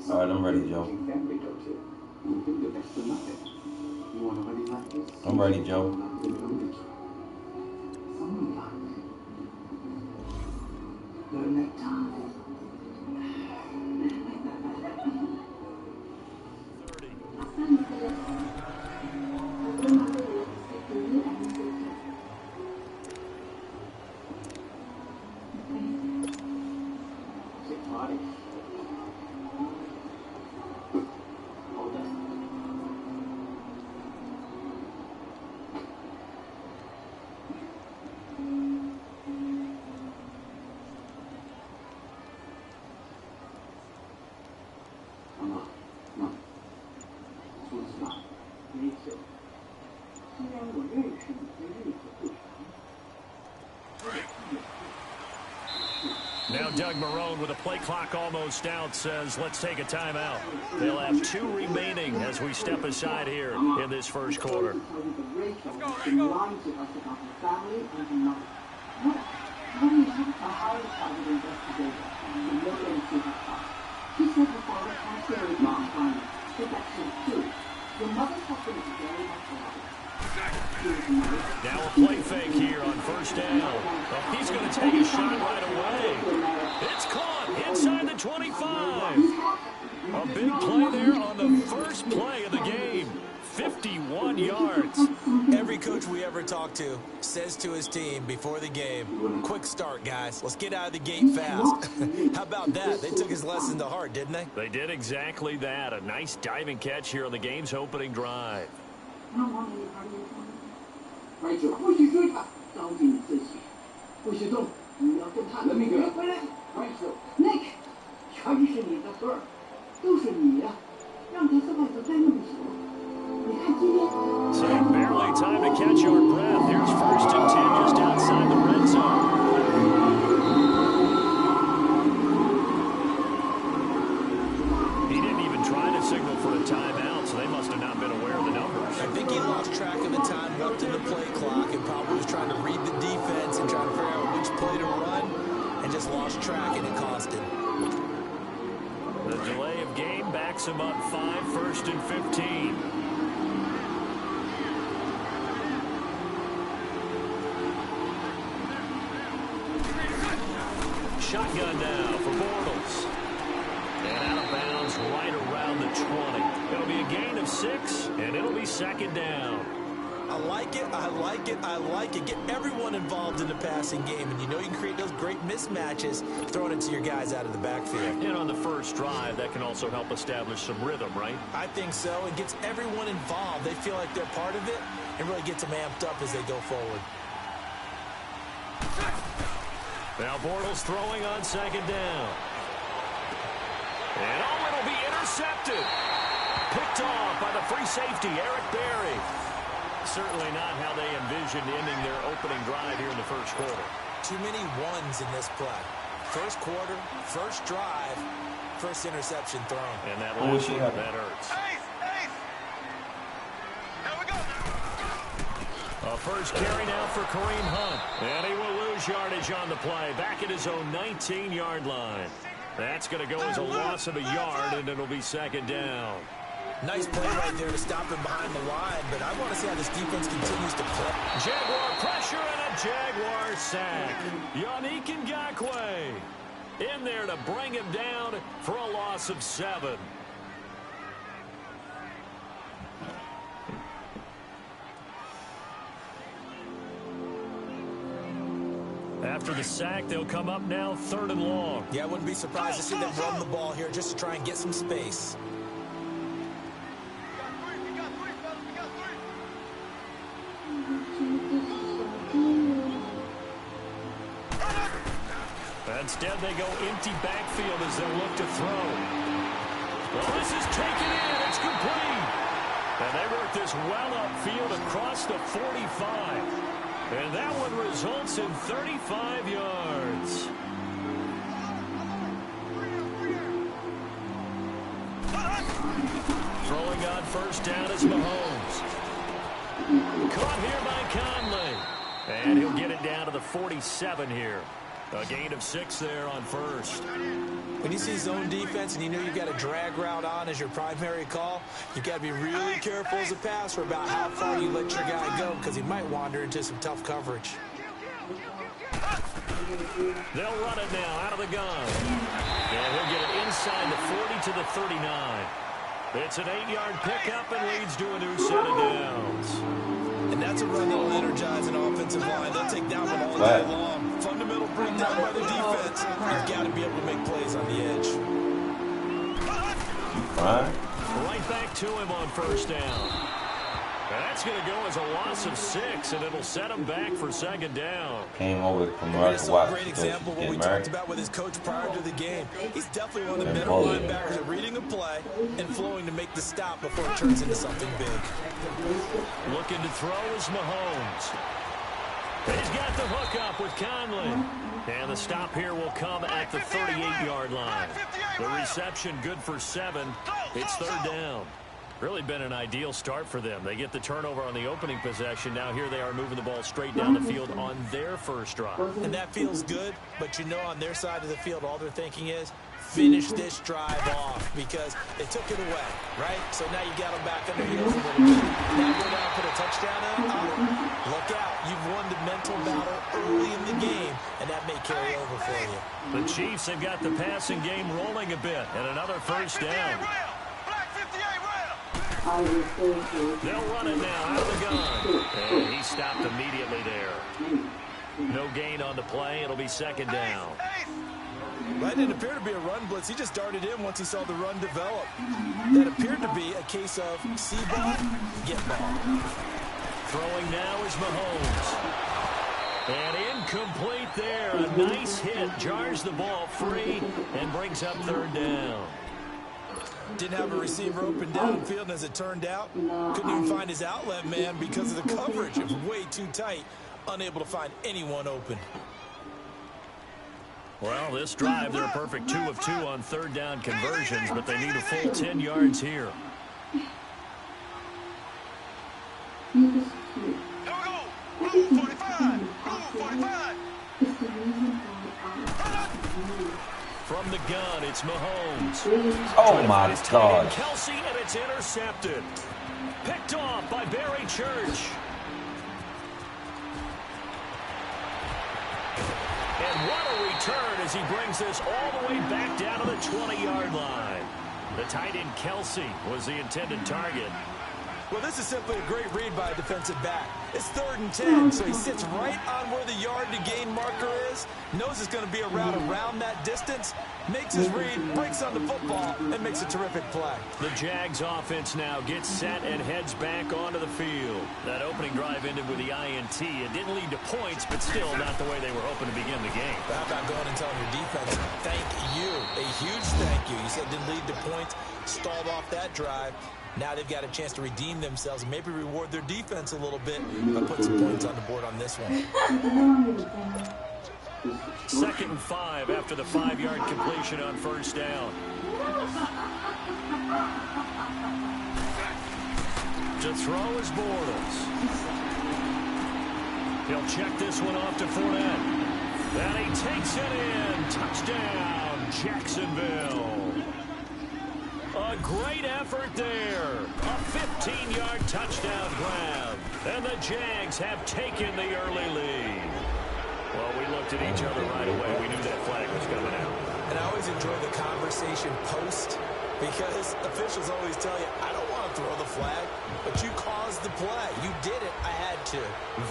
Alright, I'm ready, Joe. I'm ready, Joe. Now Doug Marone, with a play clock almost out, says let's take a timeout. They'll have 2 remaining as we step aside here in this first quarter. Now a play fake here on first down. Oh, he's going to take a shot right away. It's caught inside the 25. A big play there on the first play of the game. 51 yards. Every coach we ever talk to says to his team before the game, quick start, guys. Let's get out of the gate fast. How about that? They took his lesson to heart, didn't they? They did exactly that. A nice diving catch here on the game's opening drive. So barely time to catch our breath. Here's 1st and 10 just outside the red zone. He didn't even try to signal for a timeout, so they must have not been aware of the numbers. I think he lost track of the time left in the play clock and probably was trying to read the defense and trying to figure out which play to run and just lost track, and it cost him. The delay of game backs him up 5, 1st and 15. Shotgun now for Bortles. And out of bounds right around the 20. It'll be a gain of 6, and it'll be 2nd down. I like it, I like it, I like it. Get everyone involved in the passing game, and you know you can create those great mismatches throwing it to your guys out of the backfield. And on the first drive, that can also help establish some rhythm, right? I think so. It gets everyone involved. They feel like they're part of it and really gets them amped up as they go forward. Now Bortles throwing on 2nd down. And oh, it'll be intercepted. Picked off by the free safety, Eric Berry. Certainly not how they envisioned ending their opening drive here in the first quarter. Too many ones in this play. First quarter, first drive, first interception thrown. And that last one, that hurts. A first carry now for Kareem Hunt. And he will lose yardage on the play. Back at his own 19-yard line. That's going to go as a loss of a yard, and it'll be 2nd down. Nice play right there to stop him behind the line, but I want to see how this defense continues to play. Jaguar pressure and a Jaguar sack. Yannick Ngakoue in there to bring him down for a loss of 7. After the sack, they'll come up now 3rd and long. Yeah, I wouldn't be surprised to see them run the ball here just to try and get some space. Instead, they go empty backfield as they'll look to throw. Well, this is taken in. It's complete. And they work this well upfield across the 45. And that one results in 35 yards. Throwing on 1st down is Mahomes. Caught here by Conley. And he'll get it down to the 47 here. A gain of 6 there on 1st. When you see zone defense and you know you've got a drag route on as your primary call, you've got to be really careful as a passer about how far you let your guy go because he might wander into some tough coverage. They'll run it now out of the gun. And he'll get it inside the 40 to the 39. It's an 8-yard pickup and leads to a new set of downs. And that's a run that will energize an offensive line. They'll take that one all day long. Fundamental breakdown by the defense. You've got to be able to make plays on the edge. Right back to him on 1st down. And that's going to go as a loss of 6, and it'll set him back for 2nd down. Came over from That's a great example of what we talked about with his coach prior to the game. He's definitely one of the better linebackers at reading a play and flowing to make the stop before it turns into something big. Look Looking to throw is Mahomes. He's got the hook up with Conley. And the stop here will come at the 38-yard line. The reception good for 7. It's third down. Really been an ideal start for them. They get the turnover on the opening possession. Now here they are moving the ball straight down the field on their first drive. And that feels good, but you know on their side of the field all they're thinking is finish this drive off because they took it away, right? So now you got them back on their heels a little bit. Now go down and put a touchdown in. Look out. You've won the mental battle early in the game, and that may carry over for you. The Chiefs have got the passing game rolling a bit, and another first down. They'll run it now out of the gun. And he stopped immediately there. No gain on the play. It'll be second down. That didn't appear to be a run blitz. He just darted in once he saw the run develop. That appeared to be a case of see ball, get ball. Throwing now is Mahomes. And incomplete there. A nice hit. Jars the ball free and brings up third down. Didn't have a receiver open downfield, and as it turned out, couldn't even find his outlet man because of the coverage. It was way too tight, unable to find anyone open. Well, this drive, they're a perfect 2 of 2 on third down conversions, but they need a full 10 yards here. Here we go. Blue 45. Blue 45. From the gun, it's Mahomes. Oh, my God. Kelsey, and it's intercepted. Picked off by Barry Church. And what a return as he brings this all the way back down to the 20-yard line. The tight end Kelsey was the intended target. Well, this is simply a great read by a defensive back. It's 3rd and 10, so he sits right on where the yard-to-gain marker is, knows it's going to be a route around that distance, makes his read, breaks on the football, and makes a terrific play. The Jags offense now gets set and heads back onto the field. That opening drive ended with the INT. It didn't lead to points, but still not the way they were hoping to begin the game. How about going and telling your defense, thank you, a huge thank you. You said it didn't lead to points, stalled off that drive. Now they've got a chance to redeem themselves and maybe reward their defense a little bit by putting some points on the board on this one. 2nd and 5 after the 5-yard completion on first down. To throw is Bortles. He'll check this one off to Fournette. And he takes it in. Touchdown, Jacksonville. A great effort there. A 15-yard touchdown grab. And the Jags have taken the early lead. Well, we looked at each other right away. We knew that flag was coming out. And I always enjoy the conversation post because officials always tell you, I don't want to throw the flag, but you caused the play. You did it. I had to.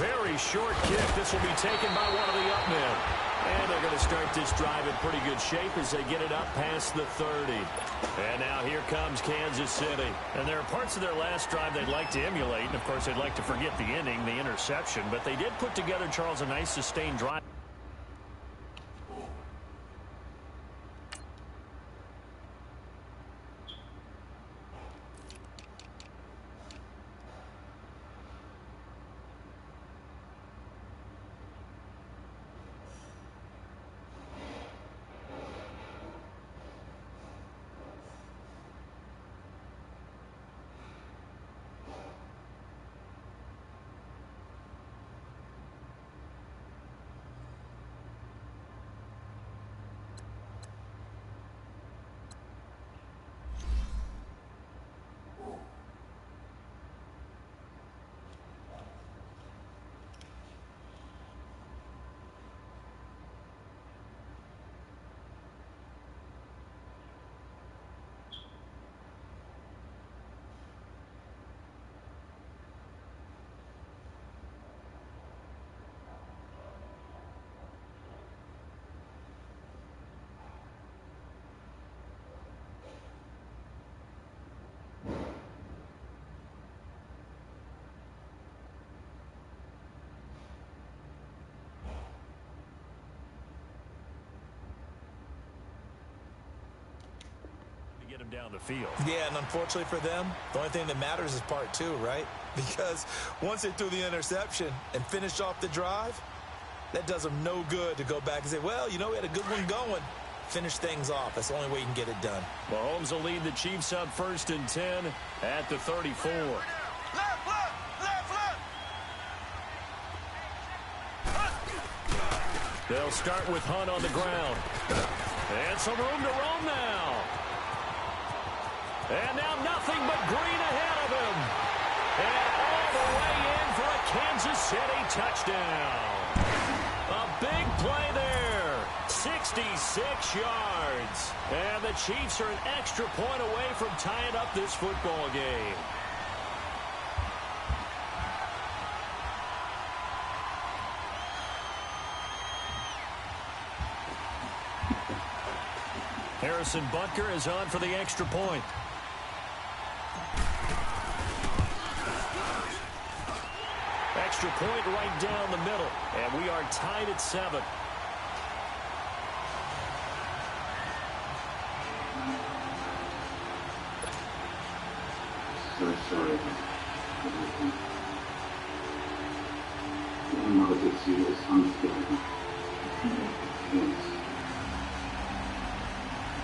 Very short kick. This will be taken by one of the up men. And they're going to start this drive in pretty good shape as they get it up past the 30. And now here comes Kansas City. And there are parts of their last drive they'd like to emulate. And, of course, they'd like to forget the ending, the interception. But they did put together, Charles, a nice sustained drive. Get him down the field. Yeah, and unfortunately for them, the only thing that matters is part 2, right? because once they threw the interception and finished off the drive, that does them no good to go back and say, well, you know, we had a good one going. Finish things off. That's the only way you can get it done. Mahomes will lead the Chiefs up 1st and 10 at the 34. They'll start with Hunt on the ground. And some room to roam now. And now nothing but green ahead of him. And all the way in for a Kansas City touchdown. A big play there. 66 yards. And the Chiefs are an extra point away from tying up this football game. Harrison Butker is on for the extra point. Extra point right down the middle. And we are tied at 7. So sorry. I know it's serious. Unfair. Yes.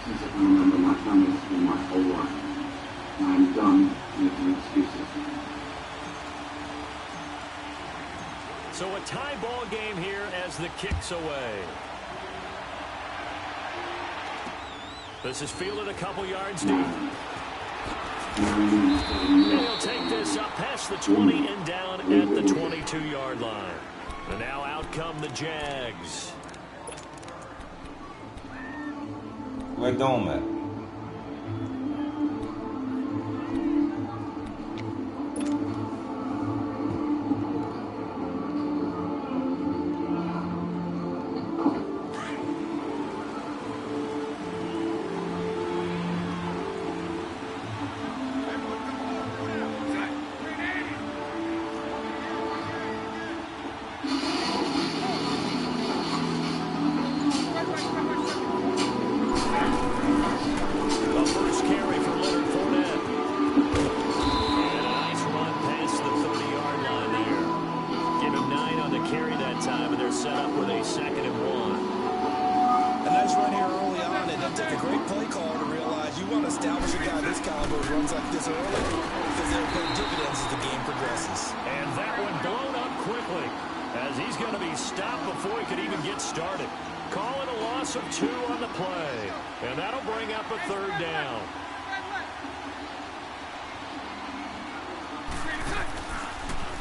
Since I can remember my family has been my whole life, and I'm done making excuses. So a tie ball game here as the kick's away. This is fielded a couple yards deep. And he'll take this up past the 20 and down at the 22-yard line. And now out come the Jags. Where Dome at?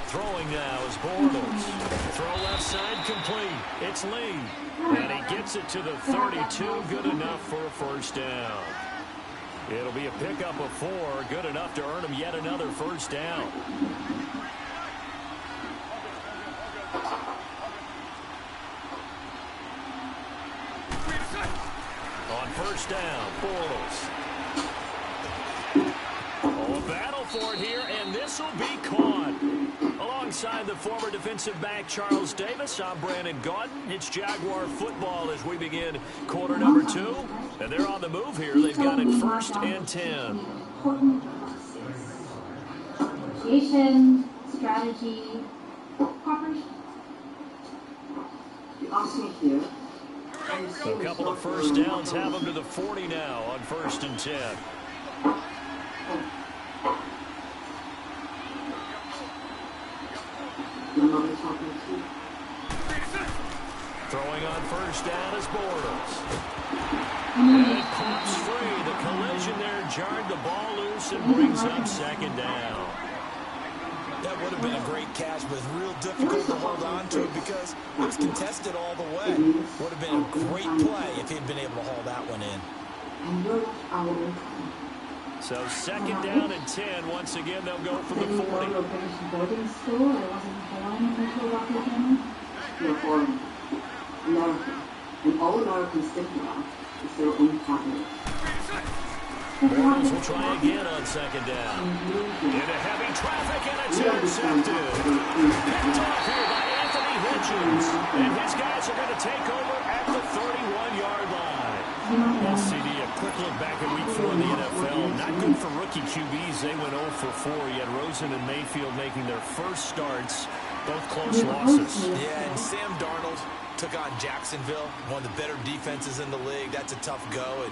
Throwing now is Bortles. Throw left side complete. It's Lee. And he gets it to the 32. Good enough for a first down. It'll be a pickup of 4. Good enough to earn him yet another first down. On first down, Bortles. Oh, a battle for it here, and this will be caught. Alongside the former defensive back Charles Davis, I'm Brandon Gaudin. It's Jaguar football as we begin quarter number 2. And they're on the move here. They've got it 1st and 10. Communication, strategy, cooperation. You ask me here. A couple of first downs have them to the 40 now on 1st and 10. Throwing on first down is Bortles. And it pops free. The collision there jarred the ball loose and brings up 2nd down. That would have been a great catch, but it's real difficult to hold on to it because it was contested all the way. Would have been a great play if he'd been able to haul that one in. So 2nd down and 10. Once again, they'll go for the 40. And all Americans think about is their own family. Bortles will try again on 2nd down. Into heavy traffic and it's intercepted. Picked off here by Anthony Hitchens. And his guys are going to take over at the 31-yard line. Well, CD, a quick look back at week 4 in the NFL. Not good for rookie QBs. They went 0 for 4. You had Rosen and Mayfield making their first starts, both close losses. Yeah, and Sam Darnold took on Jacksonville, one of the better defenses in the league. That's a tough go, and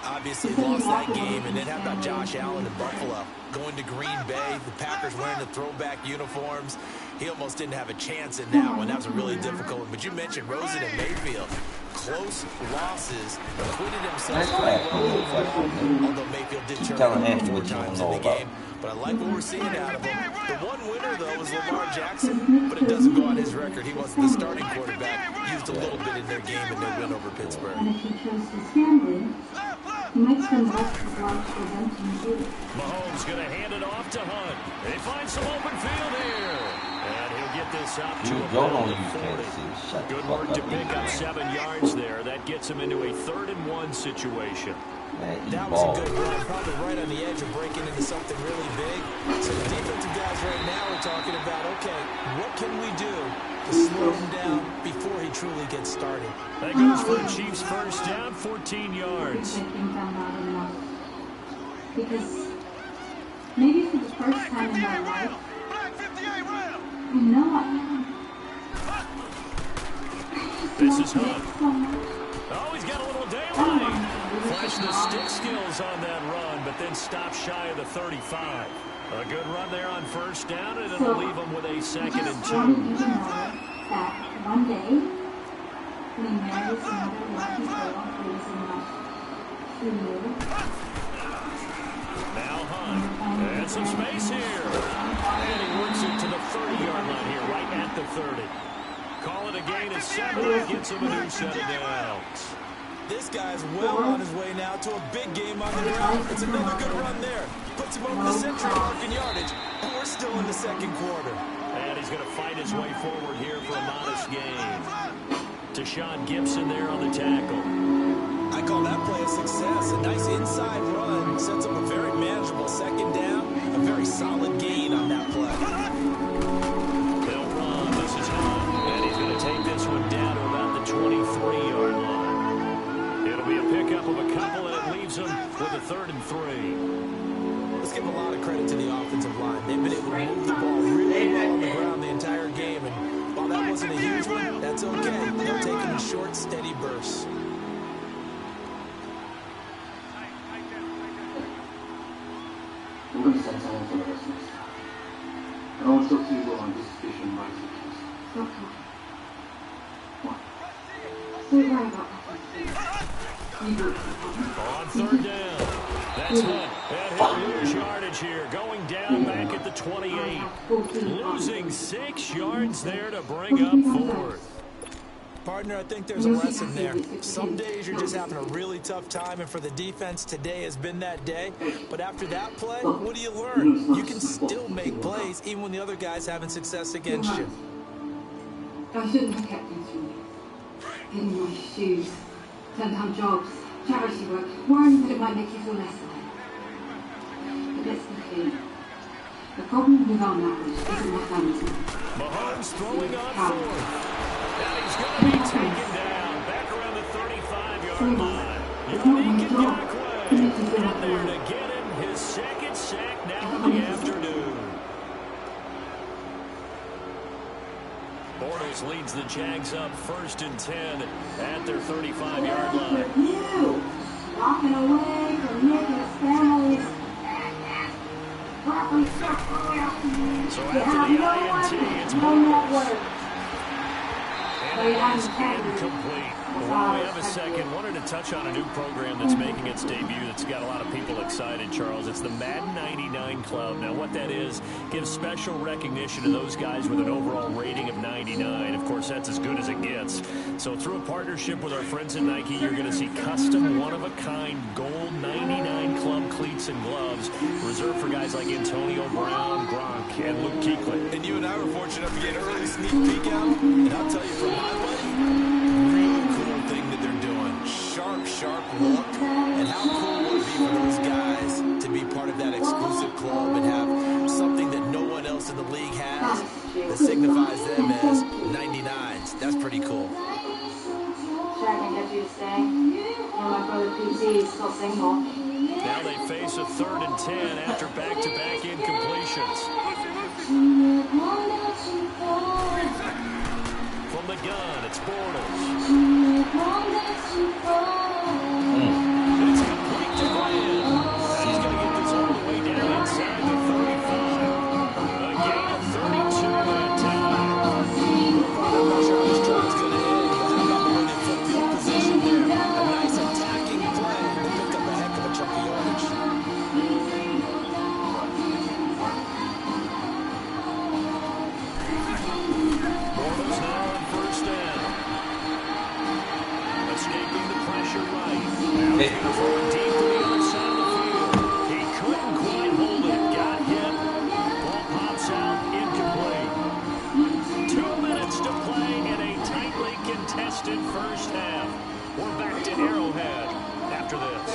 obviously lost that game. And then how about Josh Allen in Buffalo? Going to Green Bay, the Packers wearing the throwback uniforms. He almost didn't have a chance in that one. That was a really difficult one. But you mentioned Rosen and Mayfield. Close losses, acquitted himself quite well overall, although Mayfield did turn it over 4 times in the game. But I like what we're seeing out of him. The one winner, though, was Lamar Jackson, but it doesn't go on his record. He wasn't the starting quarterback. Used a little bit in their game in their win over Pittsburgh. And if he chose to stand in, he makes them less obliged for them to do it. Mahomes going to hand it off to Hunt. They find some open field here. And he'll get this up to about the 40. Good work to pick up 7 yards there. That gets him into a 3rd and 1 situation. That was a good run, probably right on the edge of breaking into something really big. So the defensive guys right now are talking about, okay, what can we do to slow him down before he truly gets started? That goes for the Chiefs' first down, 14 yards. I think I'm not enough. Because maybe for the first time in my life, I know I am. This is Hunt. Oh, he's got a little daylight. Flashed the stick skills on that run, but then stopped shy of the 35. A good run there on first down, and it'll leave him with a 2nd and 2. That one day, we married another lucky girl who is enough to live. Now Hunt, and some space here. And he works it to the 30-yard line here, right at the 30. Call it a gain of 7, that gets him a new set of downs. This guy's well on his way now to a big game on the ground. It's another good run there. Puts him over the century mark in yardage, and we're still in the 2nd quarter. And he's going to fight his way forward here for a modest gain. Deshaun Gibson there on the tackle. I call that play a success. A nice inside run sets up a very manageable 2nd down. A very solid gain on that play. They'll run. This is Hunt. And he's going to take this one down to about the 23-yard line. It'll be a pickup of a couple, and it leaves him with a 3rd and 3. Let's give a lot of credit to the offensive line. They've been able to move the ball really well on the ground the entire game. And while that wasn't a huge one, that's okay. They'll take them in short, steady bursts. I'm going to send someone for the rest of this time. I don't want to talk to you on this fishing bicycles. Okay. What? Don't worry about that. On 3rd down. That's Hunt. And he'll lose yardage here. Going down back at the 28. Losing 6 yards there to bring up 4th. Partner, I think there's a lesson there. Some days you're just having a really tough time, and for the defense, today has been that day. But after that play, what do you learn? You can still make plays even when the other guy's having success against you. I shouldn't have kept things from you. Getting my shoes, turn-down jobs, charity work, worrying that it might make you feel less than. But let's be clear. The problem with our marriage isn't my family's marriage. Mahomes throwing on 4th. And he's going to be taken down back around the 35-yard line. Unique Ngakoue in there to get him his 2nd sack now in the afternoon. Bortles leads the Jags up 1st and 10 at their 35-yard line. You walking away from Nick's families. So after the INT, it's Bortles. And it is incomplete. While we have a second, wanted to touch on a new program that's making its debut that's got a lot of people excited, Charles. It's the Madden 99 Club. Now, what that is, gives special recognition to those guys with an overall rating of 99. Of course, that's as good as it gets. So through a partnership with our friends at Nike, you're going to see custom, one-of-a-kind gold 99 Club cleats and gloves reserved for guys like Antonio Brown, Gronk, and Luke Kuechly. And you and I were fortunate enough to get an early sneak peek out. And I'll tell you from my buddy, thing that they're doing. Sharp look. And how cool would it be for those guys to be part of that exclusive club and have something that no one else in the league has that signifies them as 99s. That's pretty cool. Sure, I can get you to stay. You know, my brother PC is still single. Now they face a 3rd and 10 after back-to-back incompletions. From the gun, it's Bortles. It's complete to Glenn. He's going to get this all the way down inside the 35. A gain of 32 that time. I'm not sure how this drive's going to end, but how about the way they flip field position there? A nice attacking play that picked up a heck of a chunk of yardage. Bortles now on 1st down. Escaping the pressure right. Now he's throwing deep to the other side of the field. He couldn't quite hold it. Got hit. Ball pops out. Incomplete. 2 minutes to play in a tightly contested first half. We're back to Arrowhead after this.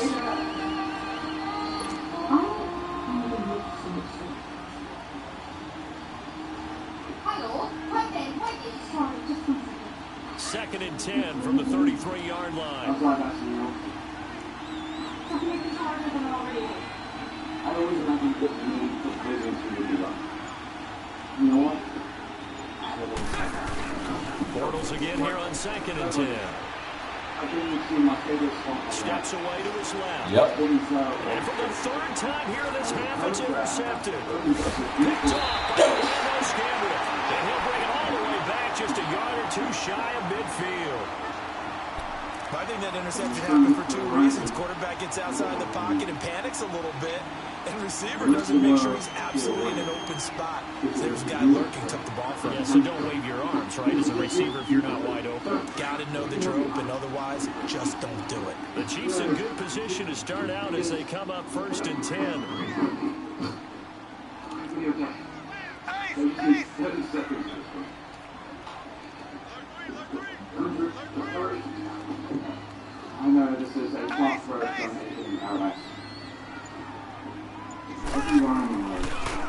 Second and 10 from the 33-yard line. Bortles again here on 2nd and 10. Steps away to his left. Yep. And for the 3rd time here in this half, it's intercepted. Picked off by Orlando Scandrick. And he'll bring it all the way back just a yard or 2 shy of midfield. I think that interception happened for 2 reasons. Quarterback gets outside the pocket and panics a little bit, and receiver doesn't make sure he's absolutely in an open spot. So there's a guy lurking, took the ball from him. Yeah, so don't wave your arms, right, as a receiver if you're not wide open. Got to know that you're open, otherwise, just don't do it. The Chiefs in good position to start out as they come up 1st and 10. I know this is a clock first on Paradise.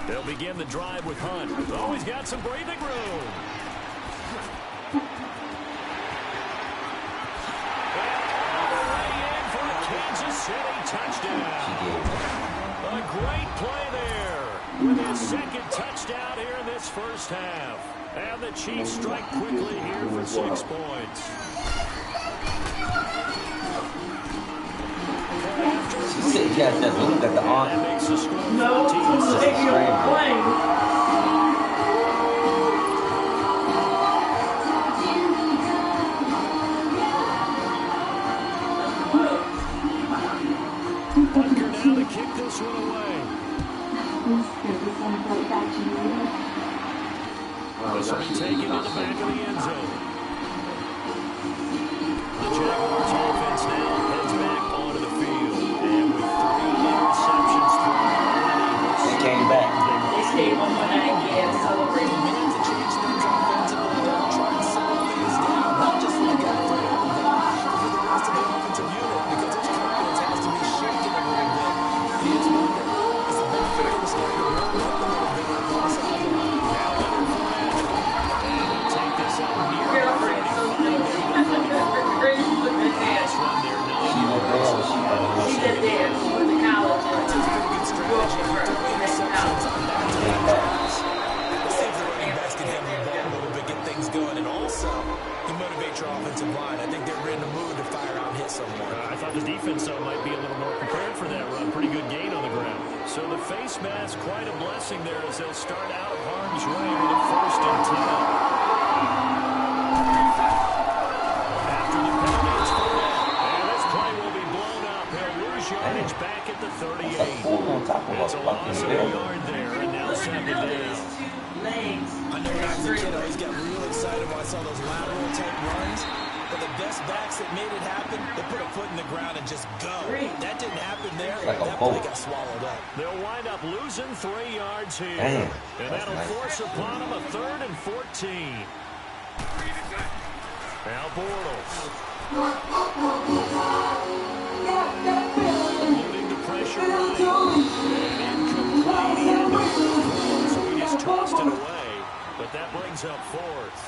They'll begin the drive with Hunt. Oh, he's got some breathing room. And all the way in for a Kansas City touchdown. A great play there with his 2nd touchdown here in this first half. And the Chiefs strike quickly here for 6 points. She said you guys just looked at the arm. No, it's taking your plane. Butker now to kick this one away. This will be taken to the back of the end zone. The Jaguars offense now heads back onto the field. And with 3 interceptions thrown already. They came back. They stayed on one night and celebrated. They have to change things offensively. They'll try and slow things down, not just for the guy for him, but for the rest of the offensive unit, because his confidence has to be shaken a little bit. He is wondering, is the back foot going to start to run up a little bit on the sideline? Now Leonard Fournette. And he'll take this out near the Girlfriend, so great with the dance. run there. She did dance. She went to college. That's a pretty good strategy. You throw interceptions on back-to-back drives. Let's see if the running backs can handle the ball a little bit, get things going, and also you motivate your offensive line. I think they're in the mood to fire out and hit someone. I thought the defense, though, might be a little more prepared for that run. Pretty good gain on the ground. So the face mask, quite a blessing there as they'll start out of harm's way with a 1st and 10. After the penalty, it's Fournette. And this play will be blown up. He'll lose yardage back at the 38. It's a loss of a yard there, and now 2nd down. I know when I was a kid, I always got real excited when I saw those lateral type runs. But the best backs that made it happen, they put a foot in the ground and just go. That didn't happen there. That play got swallowed up. They'll wind up losing 3 yards here. Damn. And that'll force upon them a 3rd and 14. Now Bortles. Eluding the pressure right. And incomplete. So he just tossed it away. But that brings up 4th.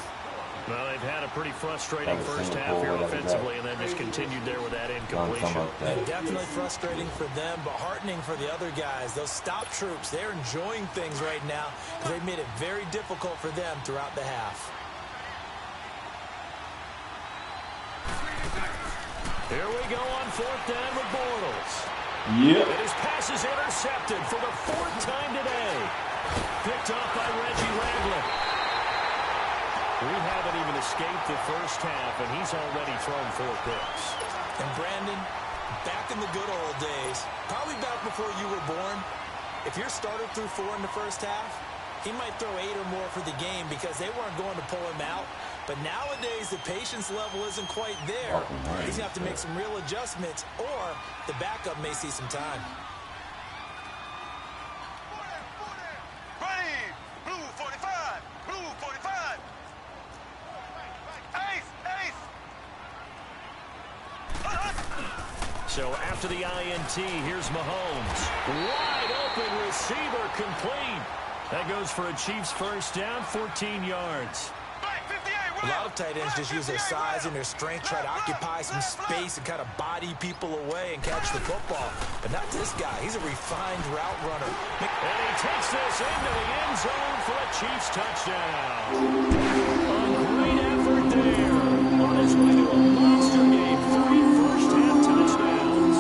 Well, they've had a pretty frustrating first half here offensively, and then just continued there with that incompletion. And definitely frustrating for them, but heartening for the other guys. Those stop troops, they're enjoying things right now because they've made it very difficult for them throughout the half. Here we go on 4th down with Bortles. Yep. And his pass is intercepted for the 4th time today. Picked off by Reggie Ragland. We haven't even escaped the first half, and he's already thrown 4 picks. And Brandon, back in the good old days, probably back before you were born, if your starter threw 4 in the first half, he might throw 8 or more for the game because they weren't going to pull him out. But nowadays, the patience level isn't quite there. He's going to have to make some real adjustments, or the backup may see some time. Ready! Blue 45! Blue 45! Ace! Ace! So after the INT, here's Mahomes. Wide open receiver complete. That goes for a Chiefs first down, 14 yards. A lot of tight ends just use their size and their strength, try to occupy some space and kind of body people away and catch the football. But not this guy. He's a refined route runner. And he takes this into the end zone for a Chiefs touchdown. A great effort there. On his way to a monster game, 3 first-half touchdowns.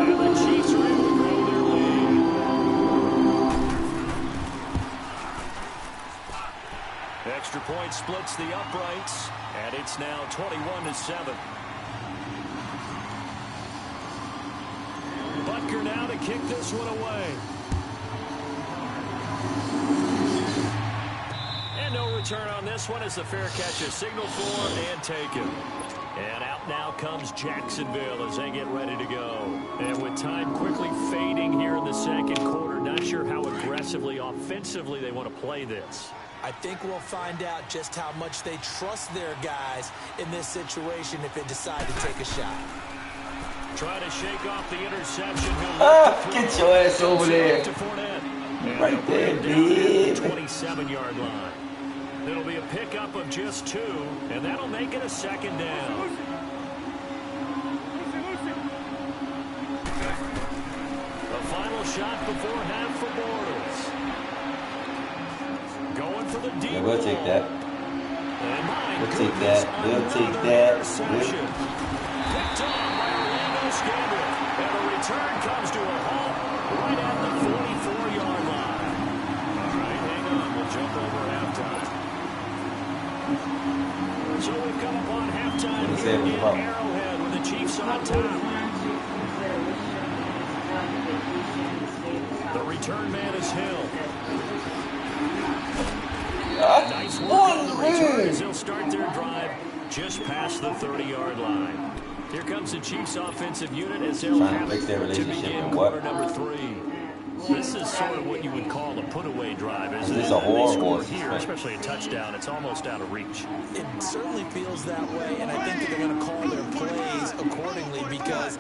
And the Chiefs are able to grow their lead. Extra point splits the uprights, and it's now 21-7. Butker now to kick this one away. And no return on this one as the fair catch is signaled for and taken. And out now comes Jacksonville as they get ready to go. And with time quickly fading here in the second quarter, not sure how aggressively, offensively they want to play this. I think we'll find out just how much they trust their guys in this situation if they decide to take a shot. Try to shake off the interception. Get your ass over there. Right there, dude. 27-yard line. It'll be a pickup of just 2, and that'll make it a second down. The final shot before half for Bortles. Going for the deep Yeah, we'll take that. We'll take that. We'll take that. Picked off by Orlando Scandrick. And the return comes to a halt right at the 44-yard line. All right, hang on. We'll jump over halftime. So we've come up on halftime here in Arrowhead with the Chiefs on top. The return man is Hill. Nice work on the return as they'll start their drive just past the 30-yard line. Here comes the Chiefs offensive unit as they'll have it to begin quarter number 3. This is sort of what you would call a put-away drive, isn't it? This is a horrible here, especially a touchdown. It's almost out of reach. It certainly feels that way, and I think that they're going to call their plays accordingly because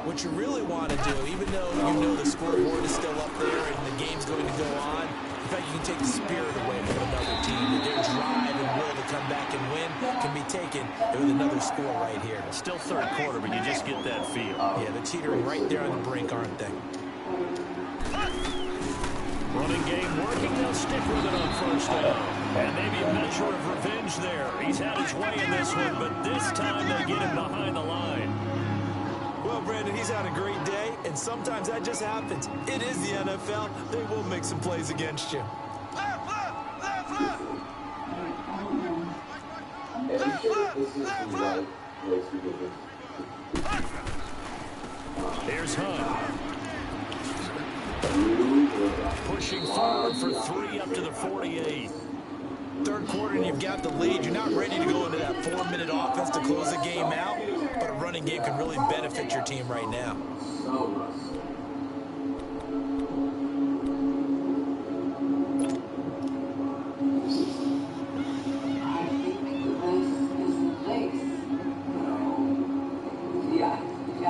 what you really want to do, even though you know the scoreboard is still up there and the game's going to go on, in fact, you can take the spirit away from another team. That their drive and will to come back and win can be taken with another score right here. Still third quarter, but you just get that feel. Yeah, they're teetering right there on the brink, aren't they? Running game working. They'll stick with it on first down. And maybe a measure of revenge there. He's had his way in this one, but this time they get him behind the line. Well, Brandon, he's had a great day, and sometimes that just happens. It is the NFL. They will make some plays against you. Here's Hunt. Pushing forward for 3 up to the 48. Third quarter and you've got the lead. You're not ready to go into that 4-minute offense to close the game out, but a running game can really benefit your team right now.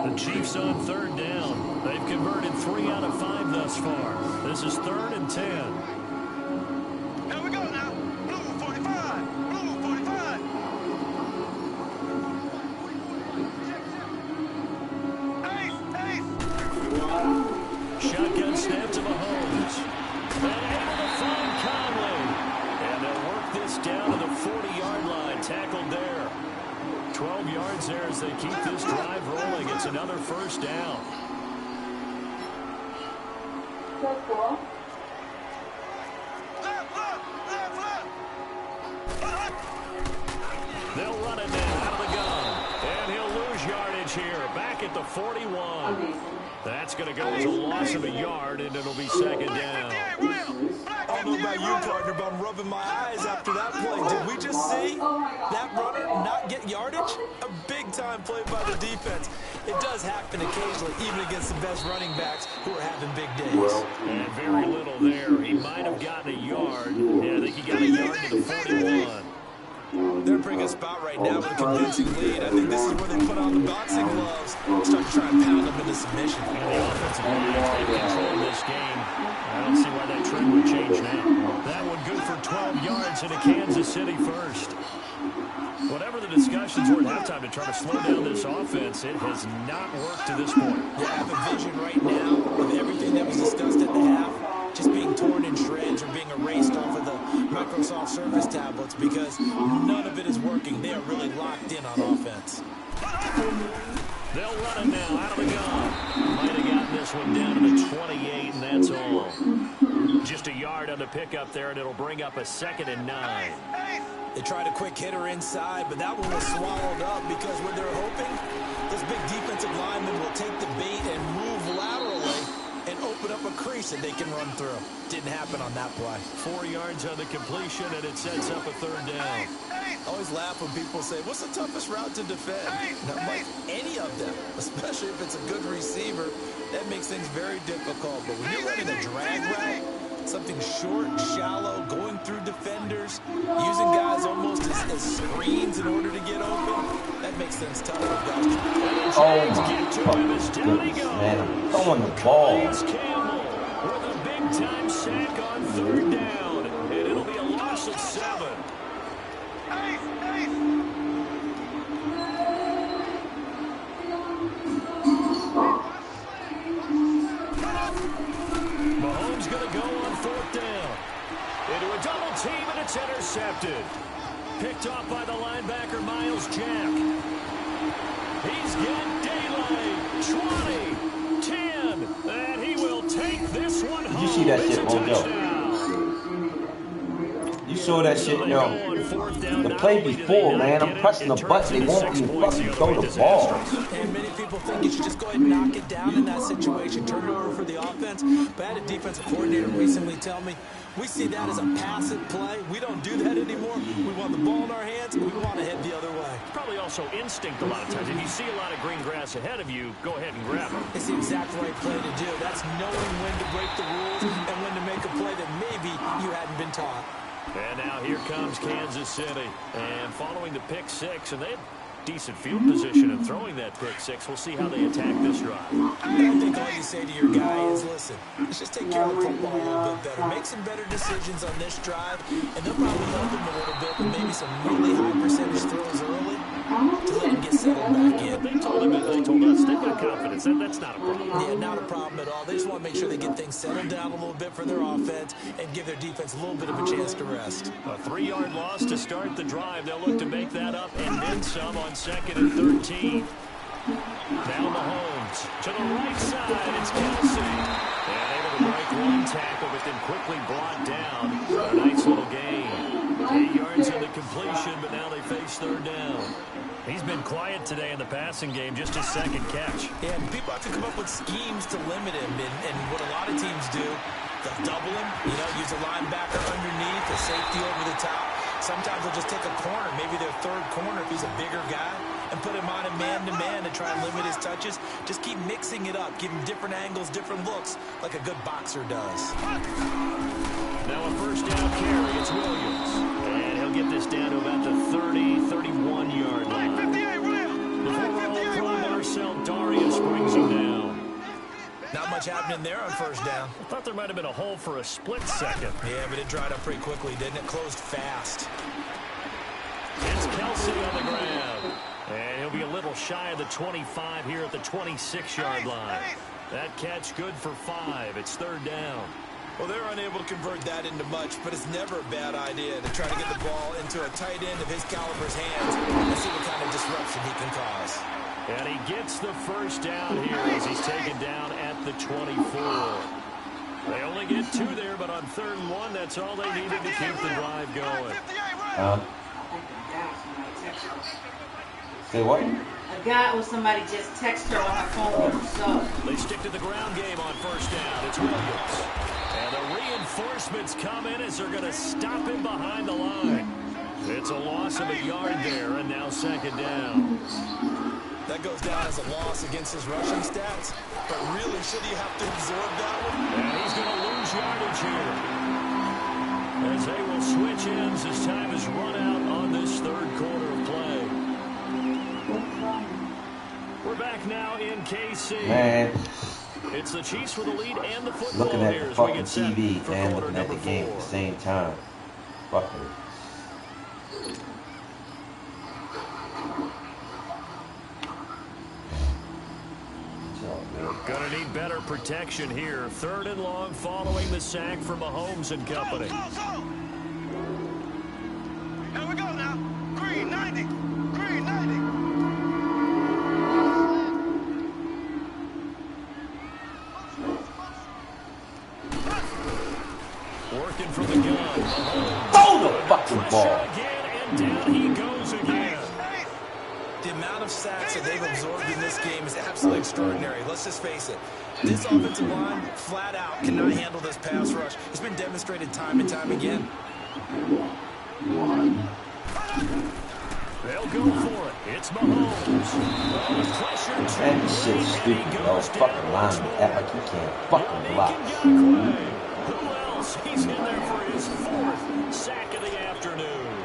The Chiefs on 3rd down. They've converted 3 out of 5 thus far. This is 3rd and 10. Here we go now. Blue 45. Blue 45. this down to the 40-yard line. Tackled there. 12 yards there as they keep this drive rolling. It's another first down. They'll run it now out of the gun. And he'll lose yardage here. Back at the 41. That's going to go as a loss of a yard, and it'll be second down. I don't know about you, partner, but I'm rubbing my eyes after that play. Did we just see that runner not get yardage? A big-time play by the defense. It does happen occasionally, even against the best running backs who are having big days. And very little there. He might have gotten a yard. Yeah, I think he got a yard to the 41. They're bringing a spot right now with a convincing lead. I think this is where they put on the boxing gloves, start to try and pound them into submission. And the offensive line is taking control of this game. I don't see why that trend would change now. That one good for 12 yards into Kansas City first. Whatever the discussions were at halftime to try to slow down this offense, it has not worked to this point. You have a vision right now of everything that was discussed at the half just being torn in shreds or being erased off of the Microsoft Surface tablets because none of it is working. They are really locked in on offense. They'll run it now out of the gun. Might have gotten this one down to the 28, and that's all. Just a yard on the pickup there, and it'll bring up a 2nd and 9. They tried a quick hitter inside, but that one was swallowed up because what they're hoping, those big defensive linemen will take the bait and move laterally and open up a crease that they can run through. Didn't happen on that play. 4 yards on the completion, and it sets up a 3rd down. I always laugh when people say, what's the toughest route to defend? Not like any of them, especially if it's a good receiver. That makes things very difficult. But when you're running a drag route, something short, shallow, going through defenders, using guys almost as screens in order to get open, that makes things tough. Oh, my goodness, man. I'm throwing the ball. Campbell with a big-time sack on 3rd down, and it'll be a loss of 7. Mahomes going to go on 4th down. Into a double team, and it's intercepted. Picked off by the linebacker, Miles Jack. He's got daylight. 20, 10, and he will take this one home. Did you see that shit, Mojo? You saw that shit, yo. The play before, man, I'm pressing the button. They won't even fucking throw the ball. And many people think you should just go ahead and knock it down in that situation, turn it over for the offense. But I had a defensive coordinator recently tell me, we see that as a passive play. We don't do that anymore. We want the ball in our hands, and we want to head the other way. It's probably also instinct a lot of times. If you see a lot of green grass ahead of you, go ahead and grab it. It's the exact right play to do. That's knowing when to break the rules and when to make a play that maybe you hadn't been taught. And now here comes Kansas City. And following the pick 6, and they have decent field position in throwing that pick 6. We'll see how they attack this drive. I think all you say to your guy is, listen, let's just take care of the football a little bit better. Make some better decisions on this drive, and they'll probably help him a little bit with maybe some really high percentage throws early to let him get settled back in. They told him, they told us, they've got confidence. That's not a problem. Yeah, not a problem at all. They just want to make sure they get things settled down a little bit for their offense and give their defense a little bit of a chance to rest. A 3-yard loss to start the drive. They'll look to make that up and then some on 2nd and 13. Now Mahomes to the right side. It's Kelsey. And able to break one tackle, but then quickly brought down. A nice little gain. 8 yards on the completion, but now they face 3rd down. He's been quiet today in the passing game, just his 2nd catch. Yeah, and people have to come up with schemes to limit him, and what a lot of teams do, they'll double him, use a linebacker underneath, a safety over the top. Sometimes they'll just take a corner, maybe their 3rd corner if he's a bigger guy, and put him on a man-to-man and try and limit his touches. Just keep mixing it up, give him different angles, different looks, like a good boxer does. Now a 1st down carry, it's Williams. And he'll get this down to about the 30, 31-yard line. Before all-pro Marcel Darius brings him down. Not much happening there on 1st down. I thought there might have been a hole for a split second. Yeah, but it dried up pretty quickly, didn't it? Closed fast. It's Kelsey on the ground. And he'll be a little shy of the 25 here at the 26-yard line. That catch good for 5. It's 3rd down. Well, they're unable to convert that into much, but it's never a bad idea to try to get the ball into a tight end of his caliber's hands and see what kind of disruption he can cause. And he gets the first down here as he's taken down at the 24. They only get 2 there, but on 3rd and 1, that's all they needed to keep the drive going. Say what? A guy or somebody just texted her on her phone. So they stick to the ground game on 1st down. It's Williams. And the reinforcements come in as they're going to stop him behind the line. It's a loss of a yard there, and now 2nd down. That goes down as a loss against his rushing stats, but really, should he have to absorb that one? And he's going to lose yardage here, as they will switch ends as time is run out on this 3rd quarter of play. We're back now in KC. Man. It's the Chiefs with the lead and the football Looking at here the as we fucking get set TV for and quarter looking at the number game 4. at the same time. Fucking. Gonna need better protection here. 3rd and long following the sack from Mahomes and company. Here we go now. Green 90. Green 90. Working from the gun. Throw the fucking ball. Again, and down he goes again. The amount of sacks that they've absorbed in this game is absolutely extraordinary. Let's just face it. This offensive line, flat out, cannot handle this pass rush. It's been demonstrated time and time again. They'll go for it. It's Mahomes. That shit's stupid. Oh, fucking line. Act like he can't fucking block. Who else? He's in there for his 4th sack of the afternoon.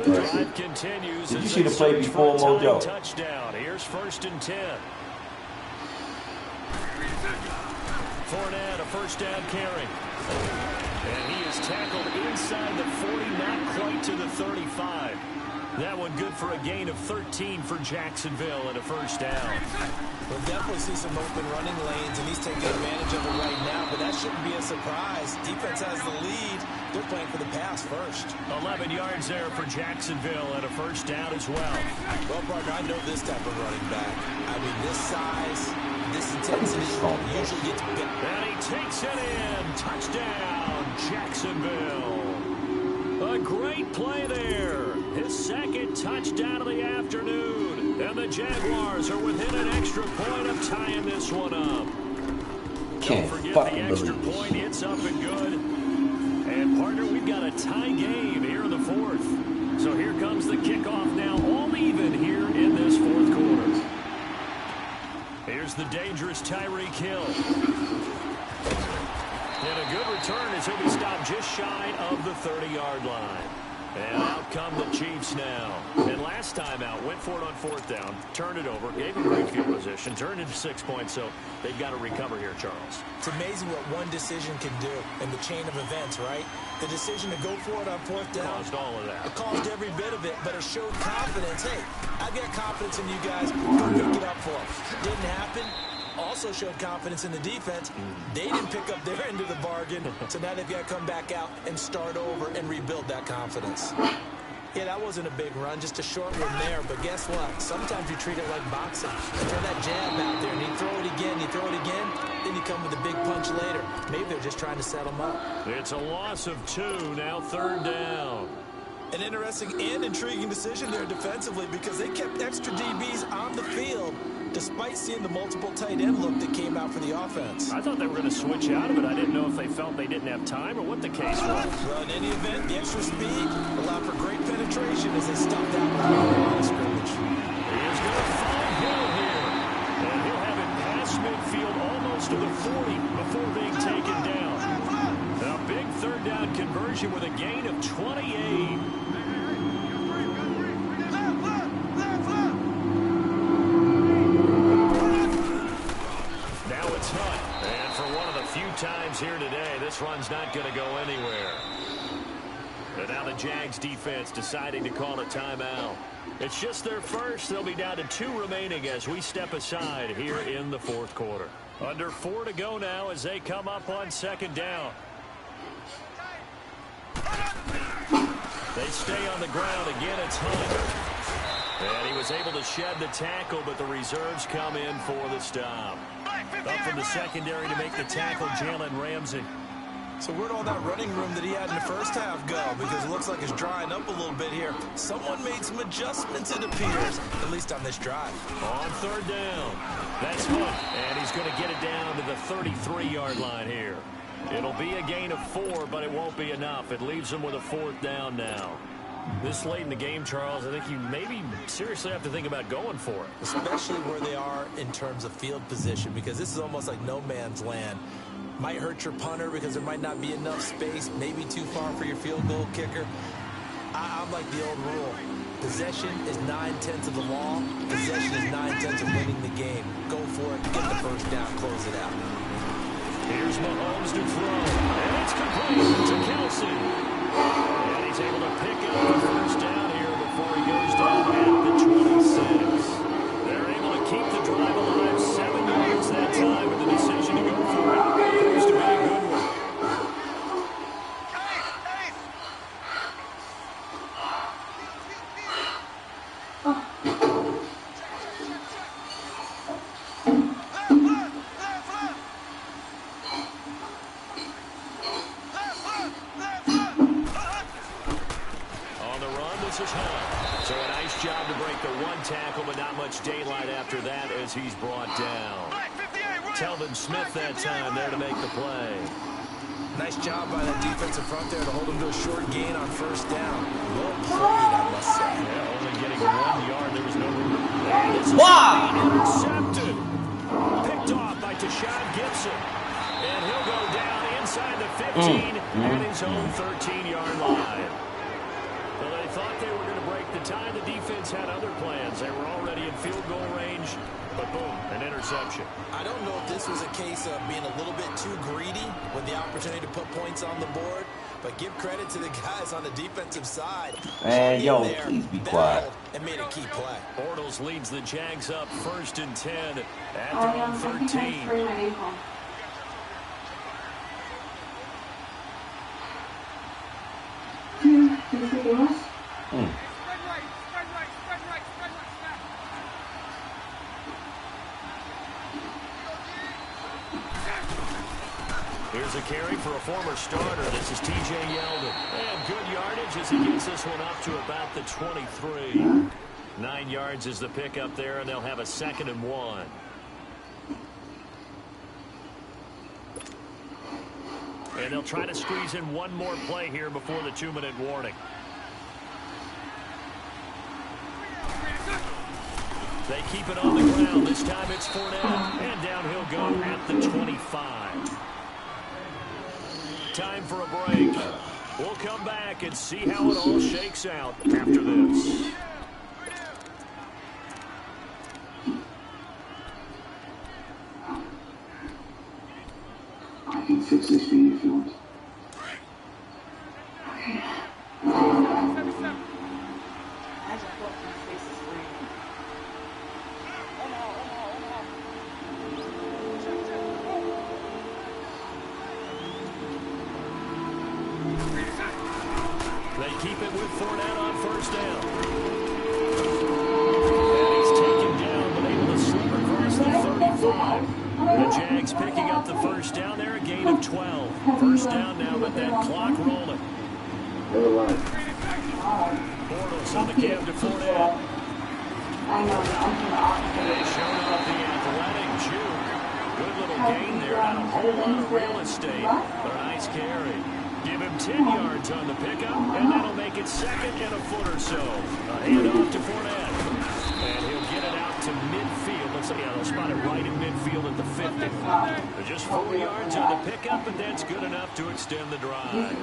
The drive continues. Did you see the play before, Mojo? Touchdown. Here's 1st and 10. Fournette, a 1st down carry. And he is tackled inside the 40, not quite to the 35. That one good for a gain of 13 for Jacksonville and a 1st down. We'll definitely see some open running lanes, and he's taking advantage of it right now, but that shouldn't be a surprise. Defense has the lead. They're playing for the pass first. 11 yards there for Jacksonville and a 1st down as well. Well, partner, I know this type of running back. I mean, this size, this intensity usually gets big. And he takes it in. Touchdown, Jacksonville. A great play there. His 2nd touchdown of the afternoon. And the Jaguars are within an extra point of tying this one up. Don't forget the extra point. It's up and good. And, partner, we've got a tie game here in the 4th. So here comes the kickoff now, all even here in this 4th quarter. Here's the dangerous Tyreek Hill. And a good return as he'll be stopped just shy of the 30-yard line. And out come the Chiefs now. And last time out, went for it on 4th down, turned it over, gave him great field position, turned into 6 points, so they've got to recover here, Charles. It's amazing what one decision can do in the chain of events, right? The decision to go for it on 4th down. Caused all of that. It caused every bit of it, but it showed confidence. Hey, I've got confidence in you guys. Go pick it up for them. Didn't happen. Also showed confidence in the defense. They didn't pick up their end of the bargain, so now they've got to come back out and start over and rebuild that confidence. Yeah, that wasn't a big run, just a short one there, but guess what? Sometimes you treat it like boxing. You throw that jab out there, and you throw it again, then you come with a big punch later. Maybe they're just trying to set them up. It's a loss of 2, now 3rd down. An interesting and intriguing decision there defensively because they kept extra DBs on the field despite seeing the multiple tight end look that came out for the offense. I thought they were going to switch out of it. I didn't know if they felt they didn't have time or what the case was. Well, in any event, the extra speed allowed for great penetration as they stopped out behind the line of scrimmage. He is going to find Hill here. And he'll have it past midfield almost to the 40 before being taken down. A big 3rd down conversion with a gain of 28. Times here today, this run's not going to go anywhere. And now the Jags defense deciding to call a timeout. It's just their first. They'll be down to 2 remaining as we step aside here in the fourth quarter. Under 4 to go now as they come up on 2nd down. They stay on the ground. Again, it's Hunt. And he was able to shed the tackle, but the reserves come in for the stop. Up from the secondary to make the tackle, Jalen Ramsey. So where'd all that running room that he had in the first half go? Because it looks like it's drying up a little bit here. Someone made some adjustments, it appears, at least on this drive. On 3rd down, that's Hunt, and he's going to get it down to the 33-yard line here. It'll be a gain of 4, but it won't be enough. It leaves him with a 4th down now. This late in the game, Charles, I think you maybe seriously have to think about going for it. Especially where they are in terms of field position, because this is almost like no man's land. Might hurt your punter because there might not be enough space, maybe too far for your field goal kicker. I'm like the old rule. Possession is 9/10 of the law. Possession is 9/10 of winning the game. Go for it, get the first down, close it out. Here's Mahomes to throw, and it's complete to Kelsey. And he's able to pick up the first down here before he goes down at the 26. They're able to keep the drive alive, 7 yards that time, with the decision to go for it. Proves to be a good one. So a nice job to break the 1 tackle, but not much daylight after that as he's brought down. Telvin Smith that time there to make the play. Nice job by that defensive front there to hold him to a short gain on 1st down. Well played, I must say. Yeah, only getting 1 yard. There was no room. And it's intercepted. Picked off by Tashawn Gibson. And he'll go down inside the 15 at his own 13-yard line. Well, they thought they were going to break the tie. The defense had other plans. They were already in field goal range, but boom, an interception. I don't know if this was a case of being a little bit too greedy with the opportunity to put points on the board, but give credit to the guys on the defensive side. Man, yo, please be quiet. And made a key play. Bortles leads the Jags up 1st and 10 at their own 13. Here's a carry for a former starter. This is T.J. Yeldon. And good yardage as he gets this one up to about the 23. 9 yards is the pickup there, and they'll have a 2nd and 1. And they'll try to squeeze in one more play here before the 2-minute warning. They keep it on the ground. This time it's Fournette. And down he'll go at the 25. Time for a break. We'll come back and see how it all shakes out after this. I can fix this for you if you want. They keep it with Fournette on 1st down. And he's taken down, but able to slip across the 35. The Jags picking up the 1st down there, a gain of 12. 1st down now, but that clock rolling. Bortles on the cab to Fournette. They showed off the athletic juke. Good little gain there, not a whole lot of real estate, but a nice carry. Give him 10 yards on the pickup, and that'll make it 2nd and a foot or so. A handoff to Fournette. And he'll get it out to midfield. Looks like they'll spot it right in midfield at the 50. But just 4 yards on the pickup, and that's good enough to extend the drive.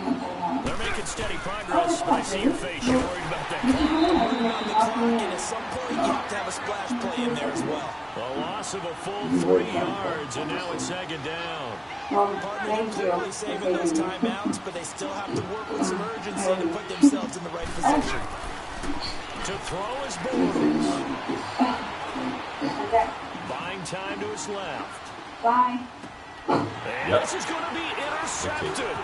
They're making steady progress, but I see your face. You're worried about that clock. Worried about the clock, and at some point you have to have a splash play in there as well. A loss of a full 3 yards, and now it's 2nd down. Partners are clearly saving those timeouts, but they still have to work with some urgency to put themselves in the right position. To throw his Bortles. Buying time to his left. Bye. And this is going to be intercepted.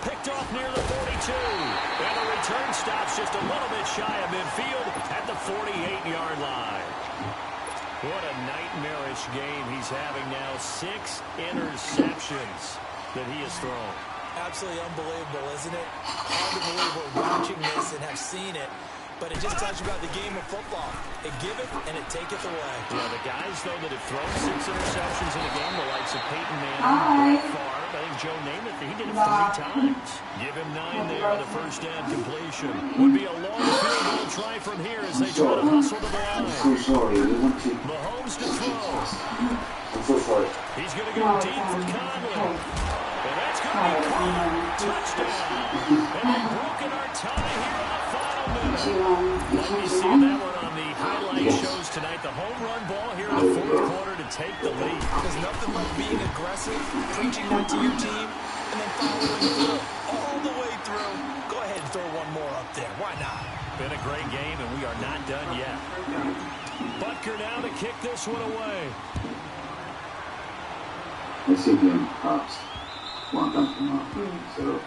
Picked off near the 42. And the return stops just a little bit shy of midfield at the 48-yard line. What a nightmarish game he's having now. 6 interceptions that he has thrown. Absolutely unbelievable, isn't it? Hard to believe we're watching this and have seen it. But it just tells you about the game of football. It give it and it take it away. Yeah, the guys, though, that have thrown 6 interceptions in a game, the likes of Peyton Manning, Brett Favre, I think Joe Namath, he did it 3 times. Give him 9 there on the first down completion. Would be a long field goal try from here as they try to hustle to the line. I'm so sorry. Mahomes to throw. I'm so sorry. He's going to go deep for Conley. And that's going to be caught. Touchdown. And they've broken our tie here on the final minute. Like we see that one on the highlight shows tonight. The home run ball here in the fourth quarter to take the lead. There's nothing like being aggressive, preaching that to your team, and then following through all the way through. Go ahead and throw one more up there. Why not? Been a great game, and we are not done yet. Butker now to kick this one away. I see him perhaps one time from now. So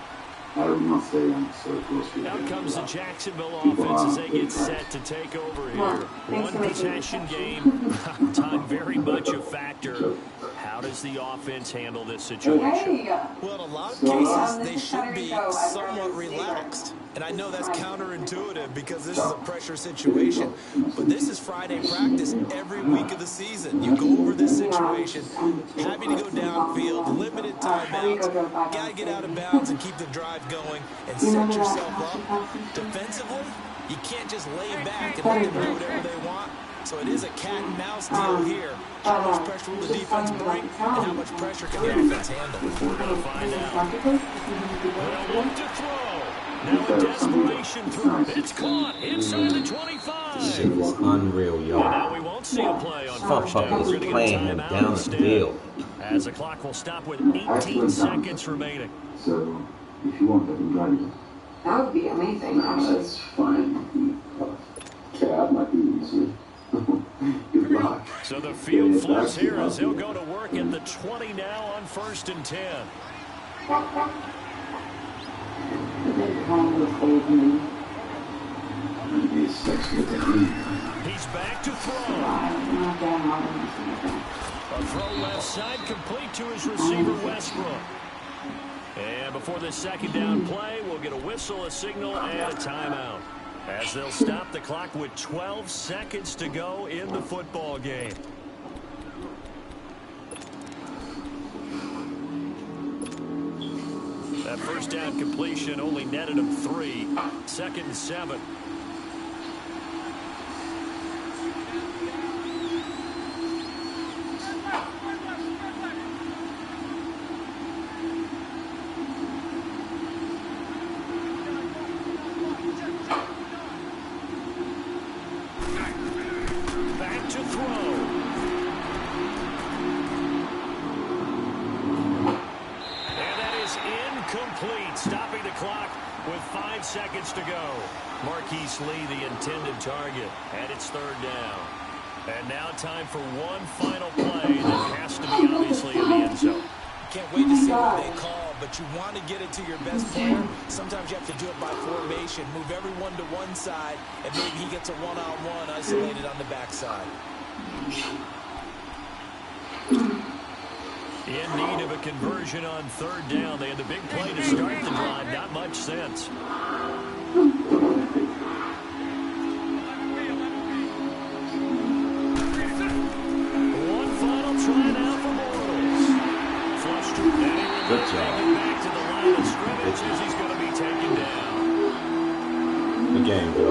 I will not say I'm so close to Out comes the Jacksonville offense as they get set to take over here. One possession game, time very much a factor. How does the offense handle this situation? Well, in a lot of cases, they should be somewhat relaxed. And I know that's counterintuitive because this is a pressure situation. But this is Friday practice every week of the season. You go over this situation, having to go downfield, limited timeouts, got to get out of bounds and keep the drive going and set yourself up. Defensively, you can't just lay back and let them do whatever they want. So it is a cat and mouse deal here. How much pressure will the defense bring and how much pressure can the offense handle? We're going to find out. They'll look to throw. Now a desperation throw. It's caught inside the 25. Shit is unreal, y'all. Now we won't see a play on first down. Motherfucker is playing him down the field. As the clock will stop with 18 seconds remaining. So if you want, I can drive you. That would be amazing, actually. That's fine. Cab might be easier. Good luck. So the field flips here as he'll go to work at the 20 now on 1st and 10. He's back to throw. A throw left side complete to his receiver Westbrook. And before the second down play, we'll get a whistle, a signal, and a timeout. As they'll stop the clock with 12 seconds to go in the football game. That first down completion only netted him 3. 2nd and 7. Back to throw. Incomplete, stopping the clock with 5 seconds to go. Marquise Lee, the intended target, and it's 3rd down. And now time for one final play that has to be obviously in the end zone. Can't wait to see what they call, but you want to get it to your best player. Sometimes you have to do it by formation, move everyone to one side, and maybe he gets a one-on-one isolated on the backside. In need of a conversion on 3rd down. They had the big play to start the drive. Not much sense. One final try now for Bortles. Flushed. Good job. Back to the line of scrimmage as he's going to be taken down. Good game, bro.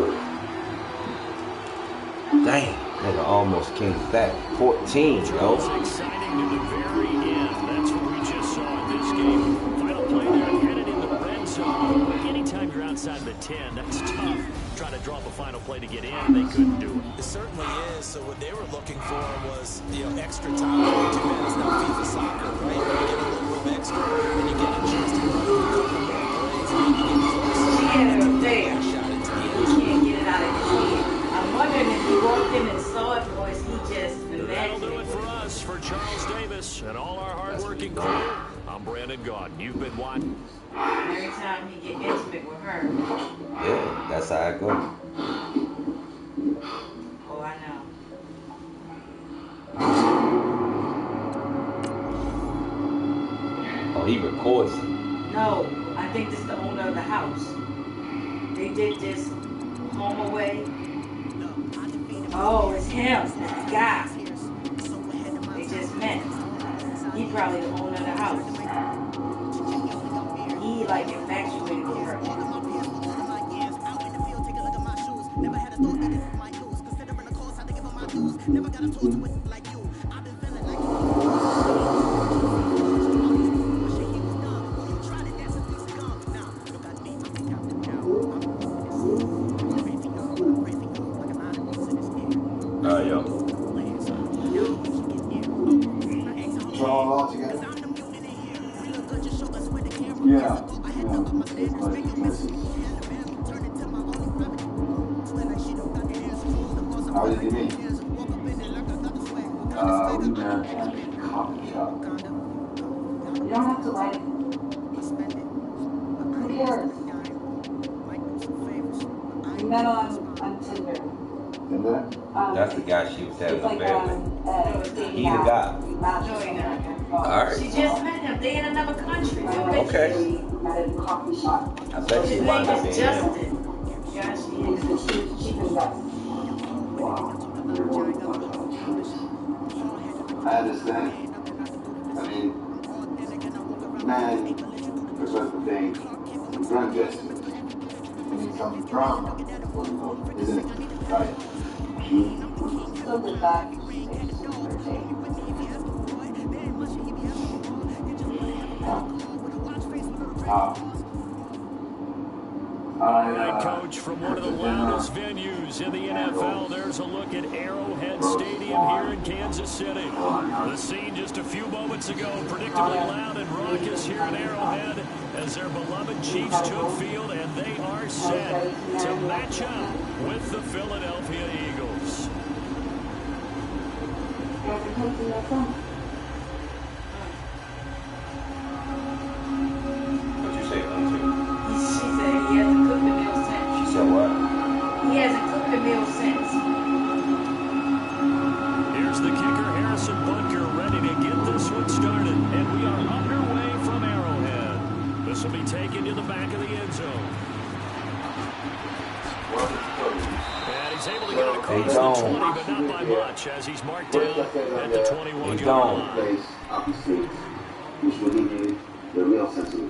Dang, nigga almost came back. 14, yo. It's exciting to the very end. That's what we just saw in this game. Final play there, headed in the red zone. Anytime you're outside the 10, that's tough. Trying to draw up a final play to get in, they couldn't do it. It certainly is. So what they were looking for was, extra time. Too bad it's not FIFA soccer, right? You get a little of extra, and you get a chance to run a couple more plays, and maybe get close. She had it up there. Shot it to the He end zone. can't get it out of his head. I'm wondering if he walked in and saw it, or is he just That'll do imagining it for us, for Charles Davis and all our hard-working crew. I'm Brandon Gaudin. You've been watching. every time he get intimate with her? Yeah, that's how it goes. Oh, I know. Oh, he records it. No, I think this is the owner of the house. They did this home away. Oh, it's him. It's the guy. They just met. He probably the owner of the house. He like infatuated with her. Yo. So all together? Yeah. How did you meet? We met at a coffee shop. You don't have to like it. Who cares? We met on Tinder. Tinder? That's the guy she was having It's a like affair with. dating He the app. guy. We matched No, he on not. Alright. She just met him. They in another country. Okay. We met at a coffee shop. I bet His she name wound up is being him. Justin. Yeah, she Thinks is. that she's cheap and best. I understand. I mean, man, there's such a thing. Drunk justice. We need some drama, isn't it? Right. So did that. It's super date. All right, Coach, from one of the loudest venues in the NFL, there's a look at Arrowhead Stadium here in Kansas City. The scene just a few moments ago, predictably loud and raucous here in Arrowhead as their beloved Chiefs took field, and they are set to match up with the Philadelphia Eagles. You ever come to your son? What'd you say, Auntie? She said he hasn't cooked a meal since. She said what? He hasn't cooked a meal since. Here's the kicker, Harrison Butker, ready to get this one started. And we are underway from Arrowhead. This will be taken to the back of the end zone. And he's able to get it across the 20, but not by much, as he's marked down at the 21-yard line. Place up the streets, which will give you the real sense of it.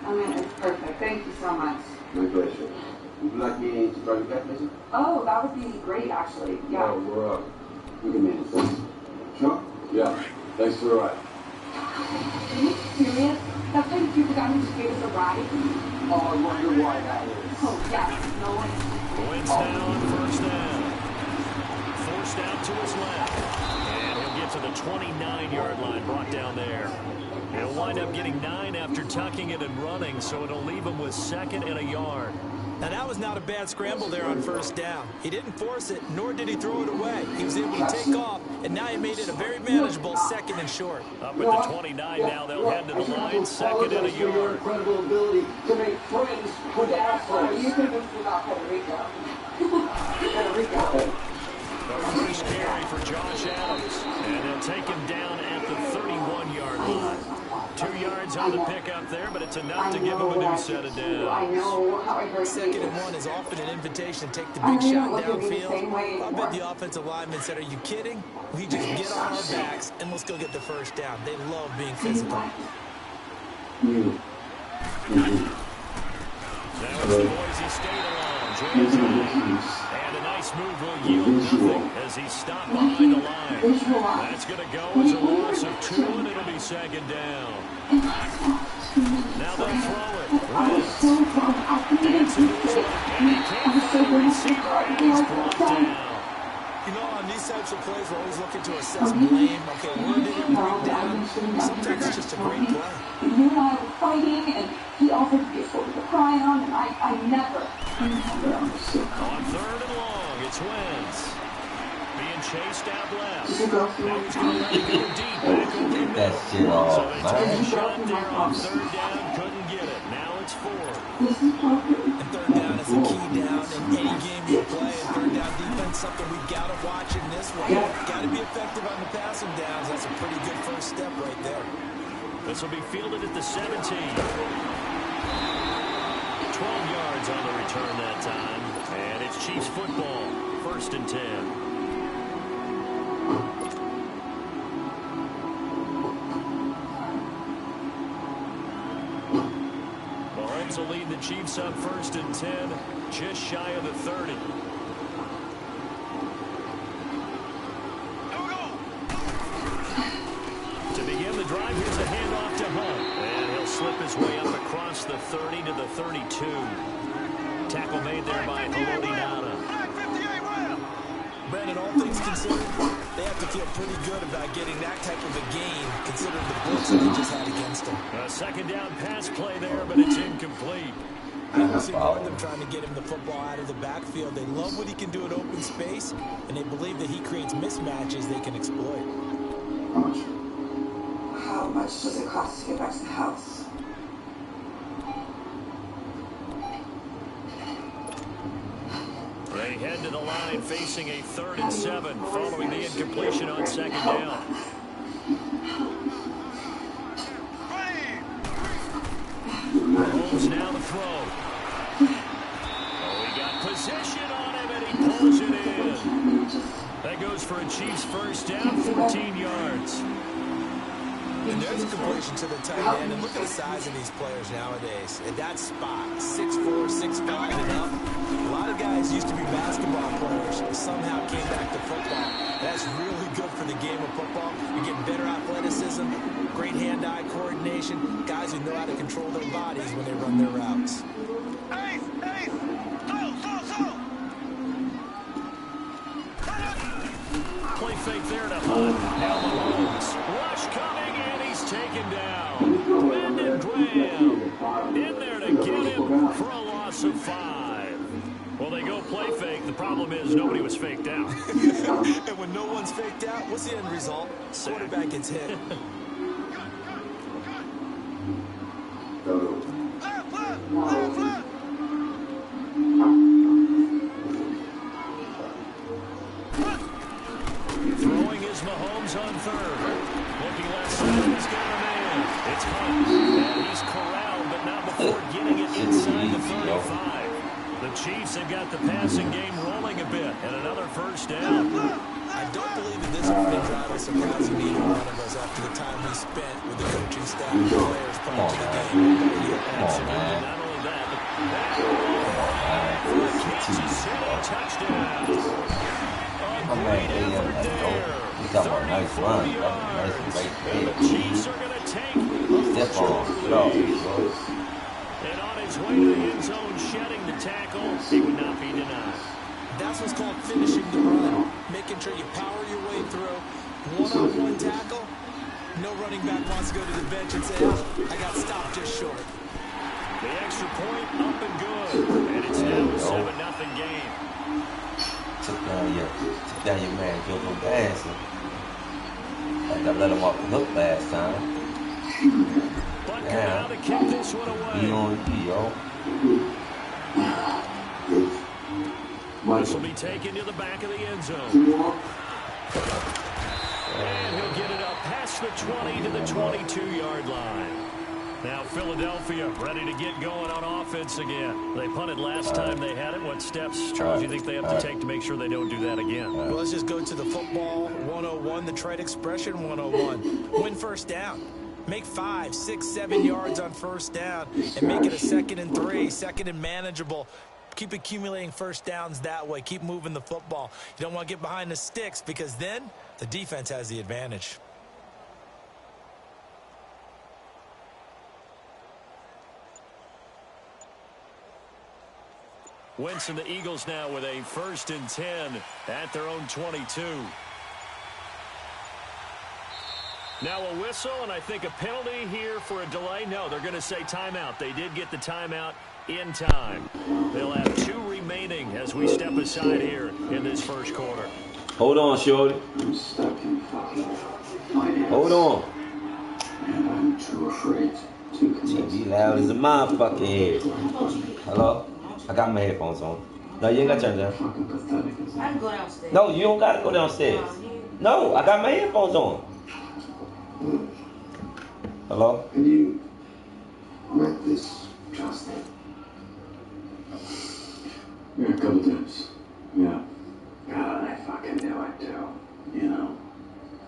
I mean, it's perfect. Thank you so much. My pleasure. Would you like me to drive you back, Lizzie? Oh, that would be great, actually. Yeah. we're we can manage this. Sure? Yeah. Thanks for the ride. Are you serious? That's why you forgot who just gave us a ride? Oh, I wonder why that is. Oh, yes. No one. Wentz now on first down. Forced out to his left. And he'll get to the 29-yard line, brought down there. He'll wind up getting 9 after tucking it and running, so it'll leave him with 2nd and a yard. Now, that was not a bad scramble there on first down. He didn't force it, nor did he throw it away. He was able to take off, and now he made it a very manageable 2nd and short. Up at the 29 now, they'll head to the line, 2nd and a yard. Incredible ability to make friends with assholes. You could have been about Puerto Rico. Puerto Rico. The first carry for Josh Adams, and they'll take him down at the 31-yard line. 2 yards on the pickup there, but it's enough to give him a new set of downs. I know how I hurt 2nd you. and 1 is often an invitation to take the big shot downfield. I bet the offensive linemen said, are you kidding? We just get on our backs and let's go get the first down. They love being physical. That was the Boise State alone. And a nice move will yield nothing as he's stopped behind the line. That's going to go as a loss of 2, and it'll be 2nd down. Now they'll throw it. Wentz dancing to his left, and he can't find a receiver, and he's brought down. You know, on these types of plays, we're always looking to assess blame. Okay, where did it break down? Sometimes it's just a great play. You and I were fighting, and he offered to be a shoulder to cry on, and I never understood. On third and long, it's Wentz. Being chased out left. Did you go Now through he's going to let it go deep. Back over the Get that middle. shit off, So they took man. a shot there on third down. Couldn't get it. Now it's fourth. This is broken. And third down is a key down in any game you play. And third down defense, something we got to watch in this one. Got to be effective on the passing downs. That's a pretty good first step right there. This will be fielded at the 17. 12 yards on the return that time. And it's Chiefs football. First and 10. Mahomes will lead the Chiefs up first and 10, just shy of the 30. Here we go. To begin the drive, here's a handoff to Hunt. And he'll slip his way up across the 30 to the 32. Tackle made there by Haloti. Flag 58 round. Brandon, all things considered, they have to feel pretty good about getting that type of a gain, considering the blitz that they just had against them. A second down pass play there, but it's incomplete. You see them trying to get him the football out of the backfield. They love what he can do in open space, and they believe that he creates mismatches they can exploit. How much does it cost to get back to the house? They head to the line facing a 3rd and 7 following the incompletion on second down. Mahomes now the throw. Oh, he got position on him and he pulls it in. That goes for a Chiefs first down, 14 yards. And there's a completion to the tight end. And look at the size of these players nowadays. At that spot, 6'4", 6'5", and up. A lot of guys used to be basketball players, somehow came back to football. That's really good for the game of football. You get better athleticism, great hand-eye coordination, guys who know how to control their bodies when they run their routes. Ace, ace. Slow. Play fake there to Hunt. Now Mahomes. Rush coming, and he's taken down. Brandon Graham in there to get him for a loss of 5. Well, they go play fake. The problem is nobody was faked out. And when no one's faked out, what's the end result? Quarterback gets hit. Left. Throwing is Mahomes on third. Looking left side, he's got a man. It's Hunt. And he's corralled, but not before getting it inside the 35. The Chiefs have got the passing game rolling a bit, and another first down. I don't believe that this offense is surprising either one of us after the time we spent with the coaching staff and players prior to the game. Absolutely. Not only that, but Kansas City touchdown. A great effort there. 34 yards. The Chiefs are going to take a 4 lead. And on his way to the end zone, shedding the tackle, he would not be denied. That's what's called finishing the run, making sure you power your way through. One-on-one tackle, no running back wants to go to the bench and say, oh, I got stopped just short. The extra point up and good, and it's now a 7-0 game. Took down your man, Joe Bassett. I let him off the hook last time. Butker now to kick this one away. This will be taken to the back of the end zone. And he'll get it up past the 20 to the 22-yard line. Now Philadelphia ready to get going on offense again. They punted last time they had it. What steps, Charles, do you think they have to take to make sure they don't do that again? Well, let's just go to the football 101, the trade expression 101. Win first down. Make 5, 6, 7 yards on first down and make it a 2nd and 3, 2nd and manageable. Keep accumulating first downs that way. Keep moving the football. You don't want to get behind the sticks because then the defense has the advantage. Winston, the Eagles now with a 1st and 10 at their own 22. Now a whistle, and I think a penalty here for a delay. No, they're going to say timeout. They did get the timeout in time. They'll have 2 remaining as we step aside here in this first quarter. Hold on, shorty. I'm stuck in fucking finance. Hold on. And I'm too afraid to commit. TV loud as a motherfucking head. Hello? I got my headphones on. No, you ain't got to turn down. Fucking pathetic. I can go downstairs. No, you don't got to go downstairs. No, I got my headphones on. Hello? Can you make this trusting? Yeah, a couple times. Yeah. God, I fucking knew it too. You know,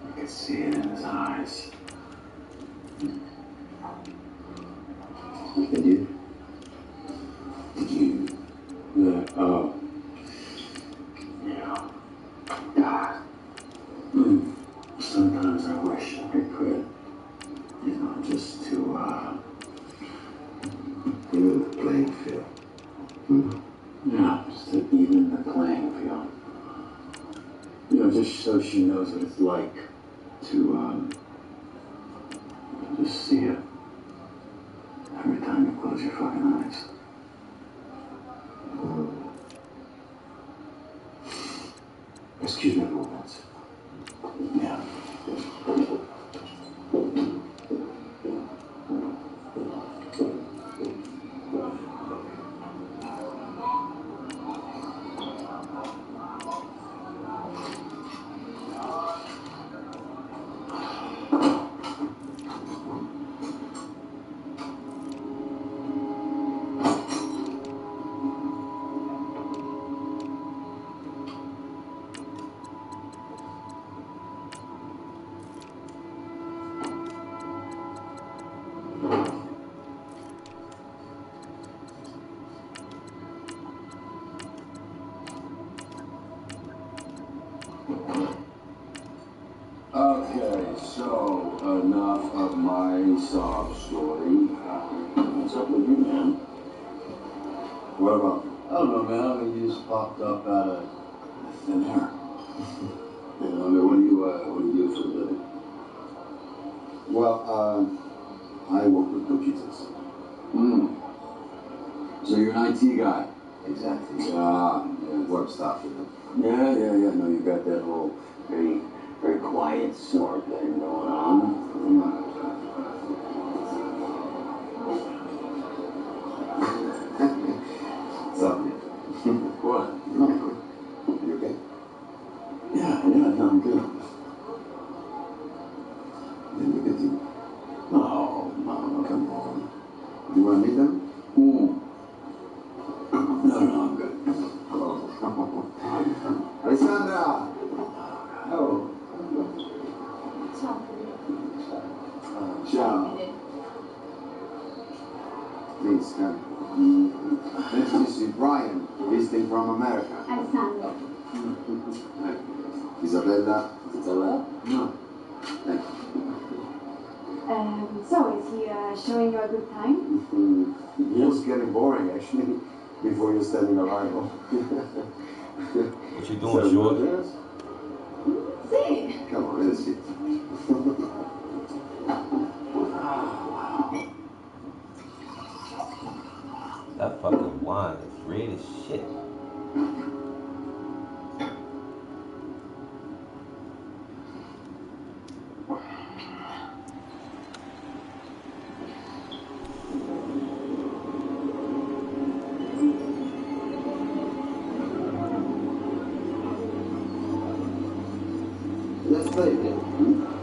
I could see it in his eyes. And you? Did you? Oh. Yeah. God. Sometimes I wish I could. You know, just to, even the playing field. Yeah, just to even the playing field. You know, just so she knows what it's like to, just see it every time you close your fucking eyes. Excuse me a moment. Yeah. Okay, so enough of my sob story. What's up with you, man? What about? I don't know, man. I mean, you just popped up out of thin air. You know, I mean, what do you do for a living? Well, I work with computers. So you're an IT guy? Exactly. Yeah, work stuff with them. Yeah. No, you got that whole very quiet, smart thing going on. Something. What? No, you okay? Yeah, no, I'm good. Then look at you. Oh, no, come on. You want to meet them? No, I'm good. Hello. Alessandra! Oh. Ciao. Please, come. This is Brian, visiting from America. Alessandro. Isabella? No. Thank you. So, is he showing you a good time? It was getting boring, actually, before your standing arrival. What you doing, George? Yes? See? Come on, let's sit. That fucking wine is red as shit. Let's play again.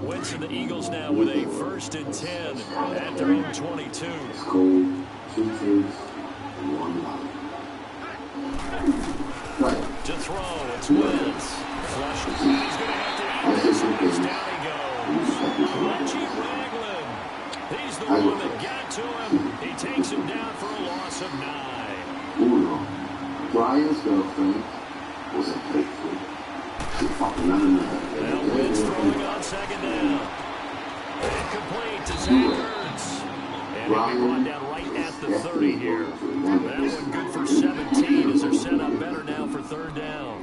Winston, the Eagles now with a 1st and 10 at their own 22. It's cold, 2 teams, and 1 line. Right. To throw, it's Wentz. Flush. He's going to have to eat this. Down he goes. Reggie Ragland. He's the one that got to him. He takes him down for a loss of 9. Uno. Brian's girlfriend was a faithful. She fucking Now Wentz throwing on 2nd down. Incomplete to Zach Ertz. And he brought down right at the 30 here. That one good for 17 as they're set up better now for third down.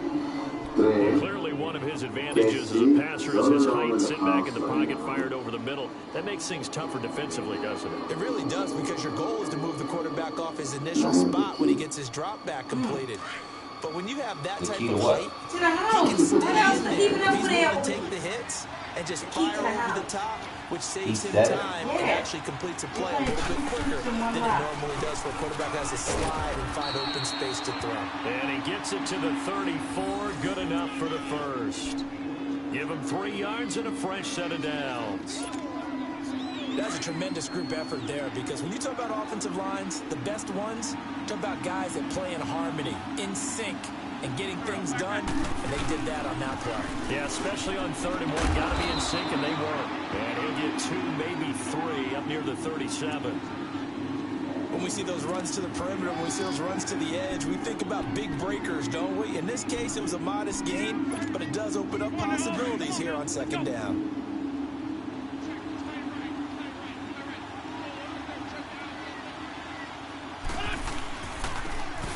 Clearly one of his advantages as a passer is his height. Sit back in the pocket, fired over the middle. That makes things tougher defensively, doesn't it? It really does, because your goal is to move the quarterback off his initial spot when he gets his drop back completed. But when you have that type of height, To the he house. can stay What else? in there. Even If over he's there. willing to take the hits and just Key to fire the over house. the top, which saves him He's time and Yeah. actually completes a play a little bit quicker than it normally does for a quarterback that has to slide and find open space to throw. And he gets it to the 34. Good enough for the first. Give him 3 yards and a fresh set of downs. That's a tremendous group effort there, because when you talk about offensive lines, the best ones, talk about guys that play in harmony, in sync, and getting things done, and they did that on that play. Yeah, especially on 3rd and 1. Got to be in sync, and they were. And he'll get 2, maybe 3 up near the 37. When we see those runs to the perimeter, when we see those runs to the edge, we think about big breakers, don't we? In this case, it was a modest gain, but it does open up possibilities here on 2nd down.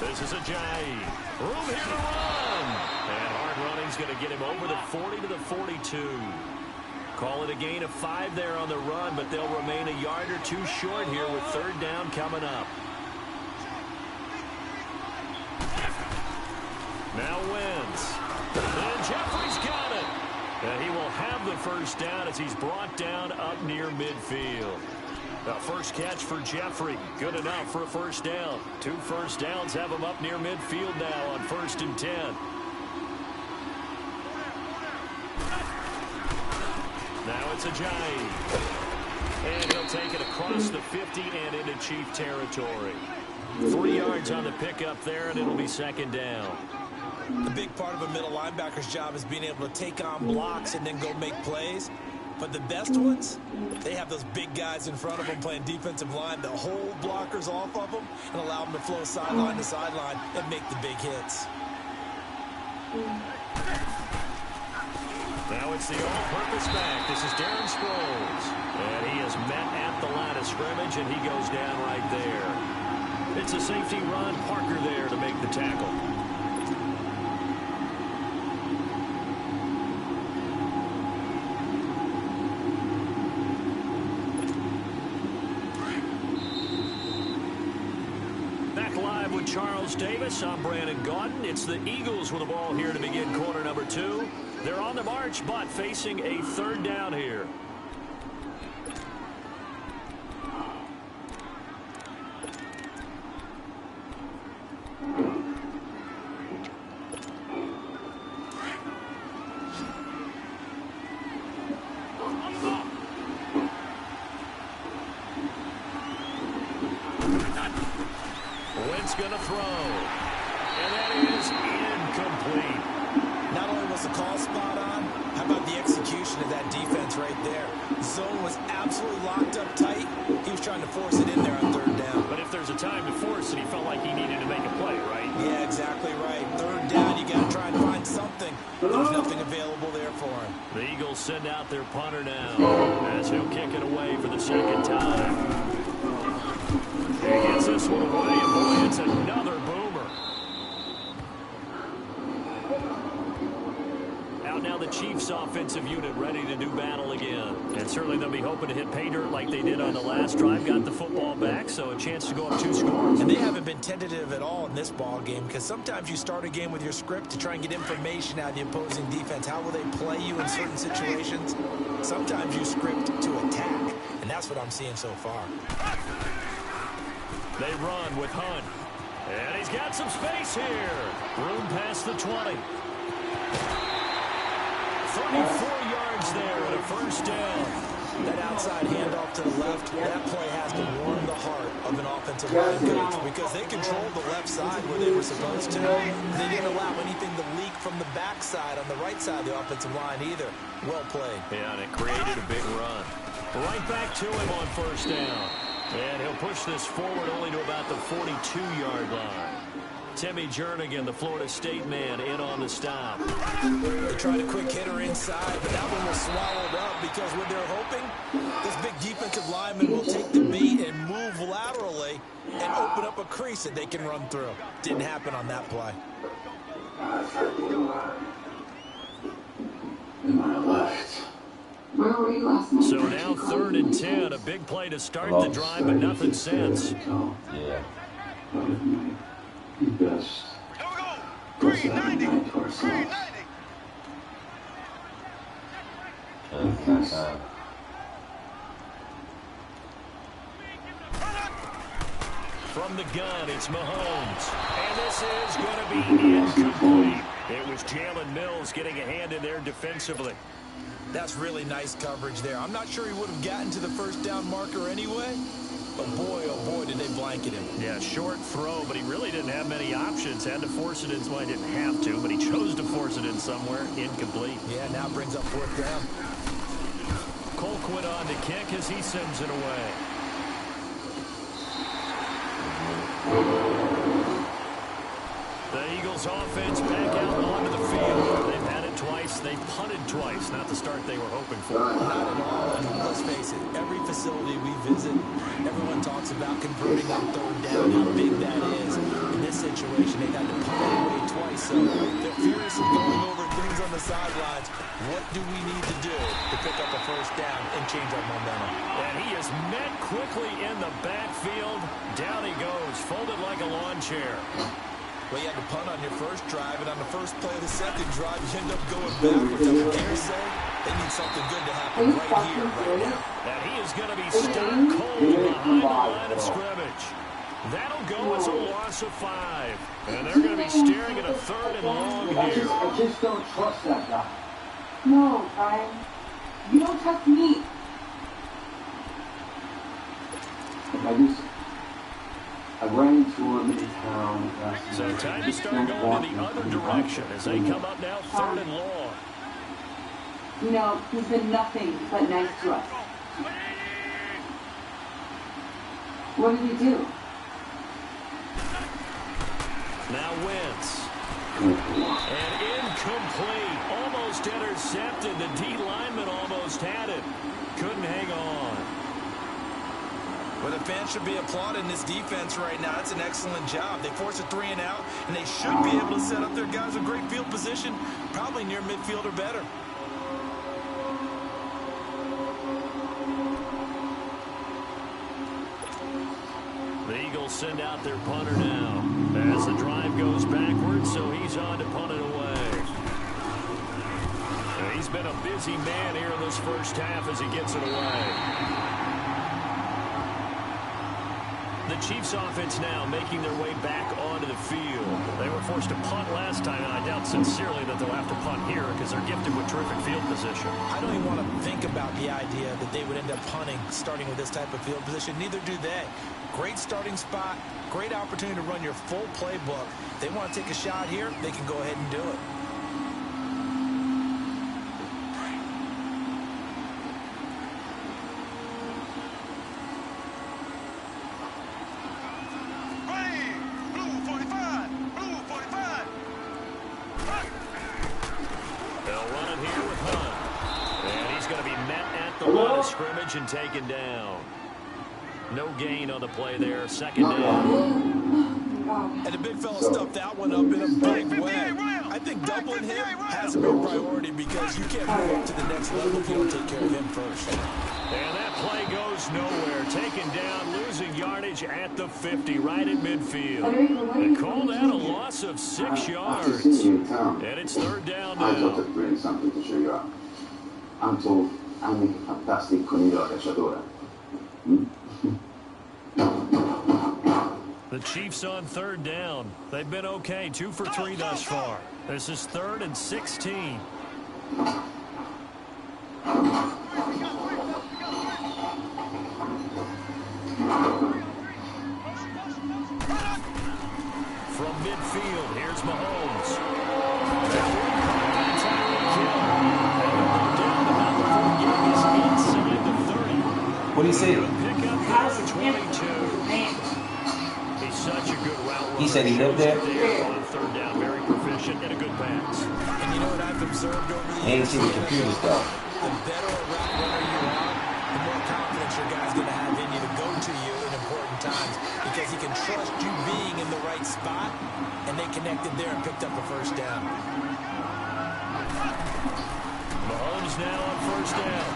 This is a Jay. Room here to run. And hard running's going to get him over the 40 to the 42. Call it a gain of 5 there on the run, but they'll remain a yard or 2 short here with 3rd down coming up. Now Wentz. And Jeffrey's got it. And he will have the first down as he's brought down up near midfield. The first catch for Jeffrey. Good enough for a first down. 2 first downs have him up near midfield now on 1st and 10. Now it's a Giant. And he'll take it across the 50 and into Chief territory. 3 yards on the pickup there, and it'll be 2nd down. A big part of a middle linebacker's job is being able to take on blocks and then go make plays. But the best ones, they have those big guys in front of them playing defensive line that hold blockers off of them and allow them to flow sideline to sideline and make the big hits. Now it's the all-purpose back. This is Darren Sproles. And he is met at the line of scrimmage, and he goes down right there. It's a safety run. Parker there to make the tackle. Charles Davis. I'm Brandon Gaudin. It's the Eagles with the ball here to begin quarter number 2. They're on the march, but facing a 3rd down here. Going to throw. And that is incomplete. Not only was the call spot on, how about the execution of that defense right there? Zone was absolutely locked up tight. He was trying to force it in there on 3rd down. But if there's a time to force it, he felt like he needed to make a play, right? Yeah, exactly right. 3rd down, you got to try and find something. There's nothing available there for him. The Eagles send out their punter now as he'll kick it away for the 2nd time. He gets this one away, and boy, it's another boomer. Out now the Chiefs offensive unit ready to do battle again. And certainly they'll be hoping to hit pay dirt like they did on the last drive. Got the football back, so a chance to go up 2 scores. And they haven't been tentative at all in this ball game, because sometimes you start a game with your script to try and get information out of the opposing defense. How will they play you in certain situations? Sometimes you script to attack, and that's what I'm seeing so far. They run with Hunt. And he's got some space here. Room past the 20. 34 yards there and a first down. That outside handoff to the left, that play has to warm the heart of an offensive line coach, because they controlled the left side where they were supposed to. They didn't allow anything to leak from the backside on the right side of the offensive line either. Well played. Yeah, and it created a big run. Right back to him on first down. And he'll push this forward only to about the 42-yard line. Timmy Jernigan, the Florida State man, in on the stop. They tried a quick hitter inside, but that one was swallowed up, because what they're hoping, this big defensive lineman will take the bait and move laterally and open open up a crease that they can run through. Didn't happen on that play. In my left. Where were you last night? So now 3rd and 10. A big play to start the drive, but nothing since. Yeah. Best. Here we go. Green 90. Green 90. From the gun, it's Mahomes. And this is going to be incomplete. It was Jalen Mills getting a hand in there defensively. That's really nice coverage there. I'm not sure he would have gotten to the first down marker anyway, but boy, oh boy, did they blanket him. Yeah, short throw, but he really didn't have many options. Had to force it in. Well, he didn't have to, but he chose to force it in somewhere. Incomplete. Yeah, now brings up 4th down. Colquitt on to kick as he sends it away. The Eagles offense back out onto the field. They've had it twice. They've punted twice. Not the start they were hoping for. Not at all. And let's face it, every facility we visit, everyone talks about converting on 3rd down, how big that is. In this situation, they've had to punt it away twice. So they're furiously going over things on the sidelines. What do we need to do to pick up a 1st down and change our momentum? And he is met quickly in the backfield. Down he goes, folded like a lawn chair. Well, you had to punt on your first drive, and on the first play of the second drive, you end up going backwards. I would dare say they need something good to happen right here, right now. And he is going to be stone cold behind the line of scrimmage. That'll go as a loss of 5. And they're going to be staring at a 3rd and long here. I just don't trust that guy. No, Brian. You don't trust me. I ran into him in town. So time to start going in the other direction as they come up now 3rd and long. You know, he's been nothing but nice to us. What did he do? Now Wentz. And incomplete. Almost intercepted. The D lineman almost had it. Couldn't hang on. Well, the fans should be applauding this defense right now. It's an excellent job. They force a 3 and out, and they should be able to set up their guys in great field position, probably near midfield or better. The Eagles send out their punter now as the drive goes backwards, so he's on to punt it away. And he's been a busy man here in this first half as he gets it away. The Chiefs offense now making their way back onto the field. They were forced to punt last time, and I doubt sincerely that they'll have to punt here because they're gifted with terrific field position. I don't even want to think about the idea that they would end up punting starting with this type of field position. Neither do they. Great starting spot, great opportunity to run your full playbook. If they want to take a shot here, they can go ahead and do it. Scrimmage and taken down. No gain on the play there. 2nd down. And the big fella stuffed that one up in a big way. I think doubling him has to be a priority because you can't move up to the next level if you don't take care of him first. And that play goes nowhere. Taken down, losing yardage at the 50, right at midfield. They call that a loss of 6 yards. And it's 3rd down now. I thought I'd bring something to show you up. I'm told I'm a fantastic corridor cacciatore. The Chiefs on 3rd down. They've been okay, 2 for 3 thus far. This is 3rd and 16. From midfield, here's Mahomes. What do you say? Pick up 22. He's such a good route runner. He said he lived there? On 3rd down, very proficient and a good pass. And you know what I've observed over the He ain't years? seen the computer stuff. The better a route runner you are, the more confidence your guy's going to have in you to go to you in important times because he can trust you being in the right spot, and they connected there and picked up a first down. Mahomes now on first down.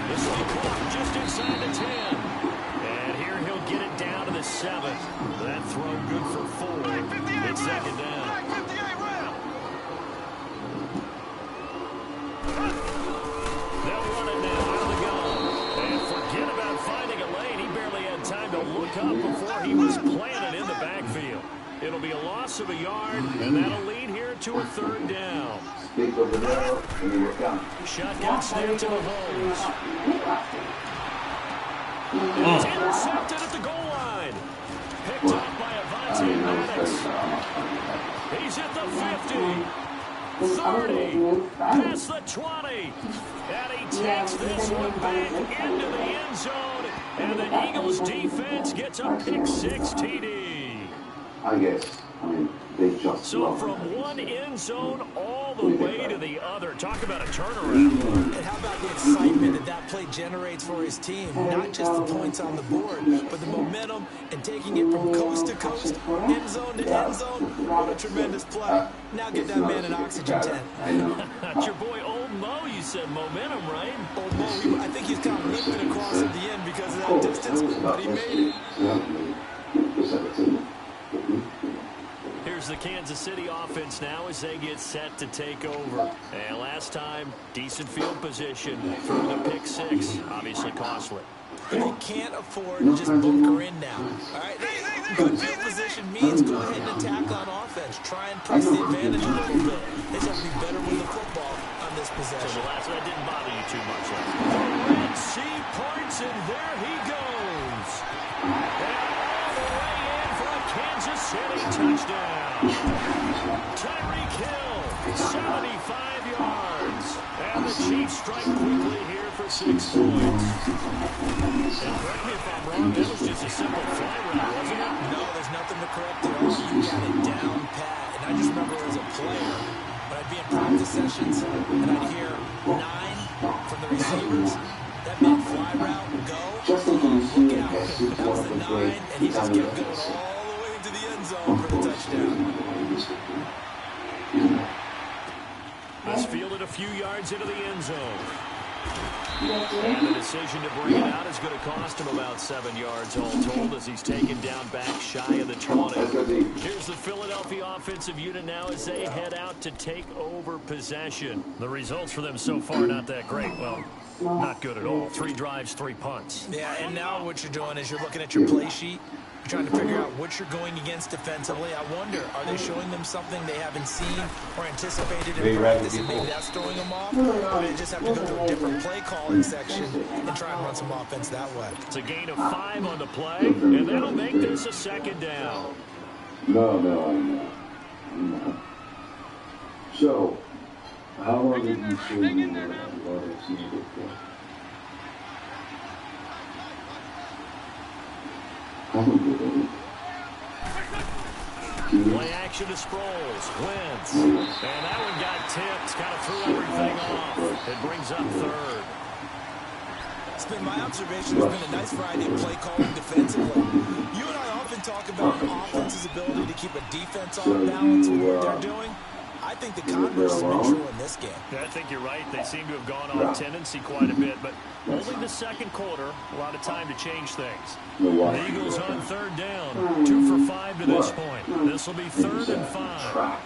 This will be caught just inside the 10. And here he'll get it down to the 7. That throw good for 4. It's second down. They'll run it now out of the gun. And forget about finding a lane. He barely had time to look up before he was planted in the backfield. It'll be a loss of a yard, and that'll lead here to a third down. Shotgun snap to Mahomes. And it's intercepted at the goal line. Picked up by Avante Maddox. He's at the 50. 30. Past the 20. And he takes this one back into the end zone. And the Eagles defense gets a pick-6 TD. I guess. I mean, they just so from one end zone all the way to the other. Talk about a turnaround. And how about the excitement that that play generates for his team? Not just the points on the board, but the momentum and taking it from coast to coast, end zone to end zone. What a tremendous play. Now get that man an oxygen tent. That's your boy Old Mo, you said momentum, right? Old Mo, I think he's kind of limping across at the end because of that distance, but he made it. Here's the Kansas City offense now as they get set to take over. And last time, decent field position through the pick-6. Obviously costly. But you can't afford to just bunker in now. All right? Good field position means go ahead and attack on offense. Try and press the advantage a little bit. They just be better with the football on this possession. So the last one didn't bother you too much. The Red Sea parts, and there he goes. And all the way in for a Kansas City touchdown. Tyreek Hill, 75 yards. And the Chiefs strike quickly here for 6 points. And correct me if I'm wrong, that was just a simple fly route, wasn't it? No, there's nothing to correct at all. You got it down pat. And I just remember as a player, when I'd be in practice sessions and I'd hear 9 from the receivers, that meant fly route, go, look out. That was the 9, and he just kept going all the way into the end zone for the touchdown. It's fielded a few yards into the end zone. And the decision to bring it out is going to cost him about 7 yards all told as he's taken down back shy of the 20. Here's the Philadelphia offensive unit now as they head out to take over possession. The results for them so far not that great. Well, not good at all. 3 drives, 3 punts. Yeah, and now what you're doing is you're looking at your play sheet. You're trying to figure out what you're going against defensively. I wonder, are they showing them something they haven't seen or anticipated in practice, and maybe that's throwing them off? Or they just have to go to a different play calling section and try and run some offense that way? It's a gain of 5 on the play, and that'll make this a second down. No. So, how long did you say you were at needed for? Play action to Sproles. Wentz. And that one got tipped. Kind of threw everything off. It brings up 3rd. It's been my observation. There's been a nice variety of play calling defensively. You and I often talk about an offense's ability to keep a defense on balance in what they're doing. I think the converse has been true in this game. Yeah, I think you're right. They seem to have gone off tendency quite a bit, but only the second quarter, a lot of time to change things. The Eagles on 3rd down, 2 for 5 to this point. This will be 3rd and 5.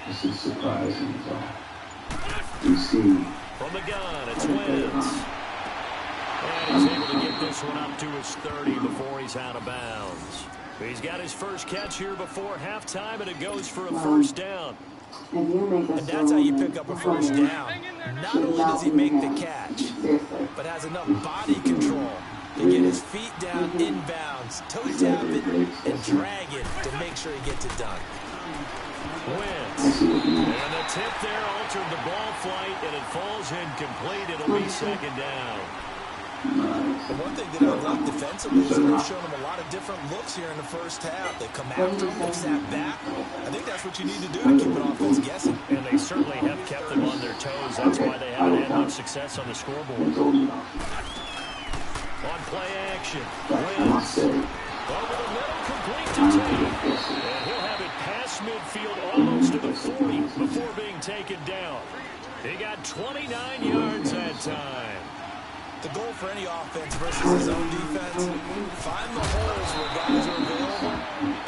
This is surprising. You see, from the gun, it's Wentz. And he's able to get this one up to his 30 before he's out of bounds. He's got his first catch here before halftime, and it goes for a first down. And that's how you pick up a first down. Not only does he make the catch, but has enough body control to get his feet down inbounds, toe tap it, and drag it to make sure he gets it done. Wentz. And the tip there altered the ball flight, and it falls incomplete. It'll be second down. The one thing that I like defensively is that they've shown them a lot of different looks here in the first half. They've come after them, they've sat back. I think that's what you need to do to keep an offense guessing. And they certainly have kept them on their toes. That's why they haven't had much success on the scoreboard. play action. Like I said, Over the middle, complete to Tate. And he'll have it past midfield almost to the 40 before being taken down. He got 29 yards that time. The goal for any offense versus his own defense, find the holes where guys are available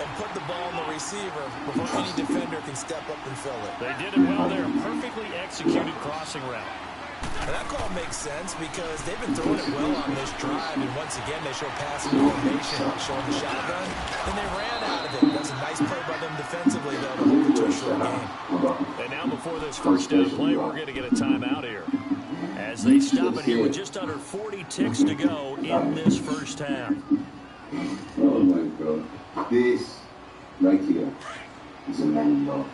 and put the ball in the receiver before any defender can step up and fill it. They did it well there. Perfectly executed crossing route. And that call makes sense because they've been throwing it well on this drive, and once again they show passing formation, showing the shotgun, and they ran out of it. That's a nice play by them defensively, though, to hold it to a short game. And now before this first down play, we're going to get a timeout here. As they stop it here with just under 40 ticks to go in this first half. Oh my God. This right here is a man law.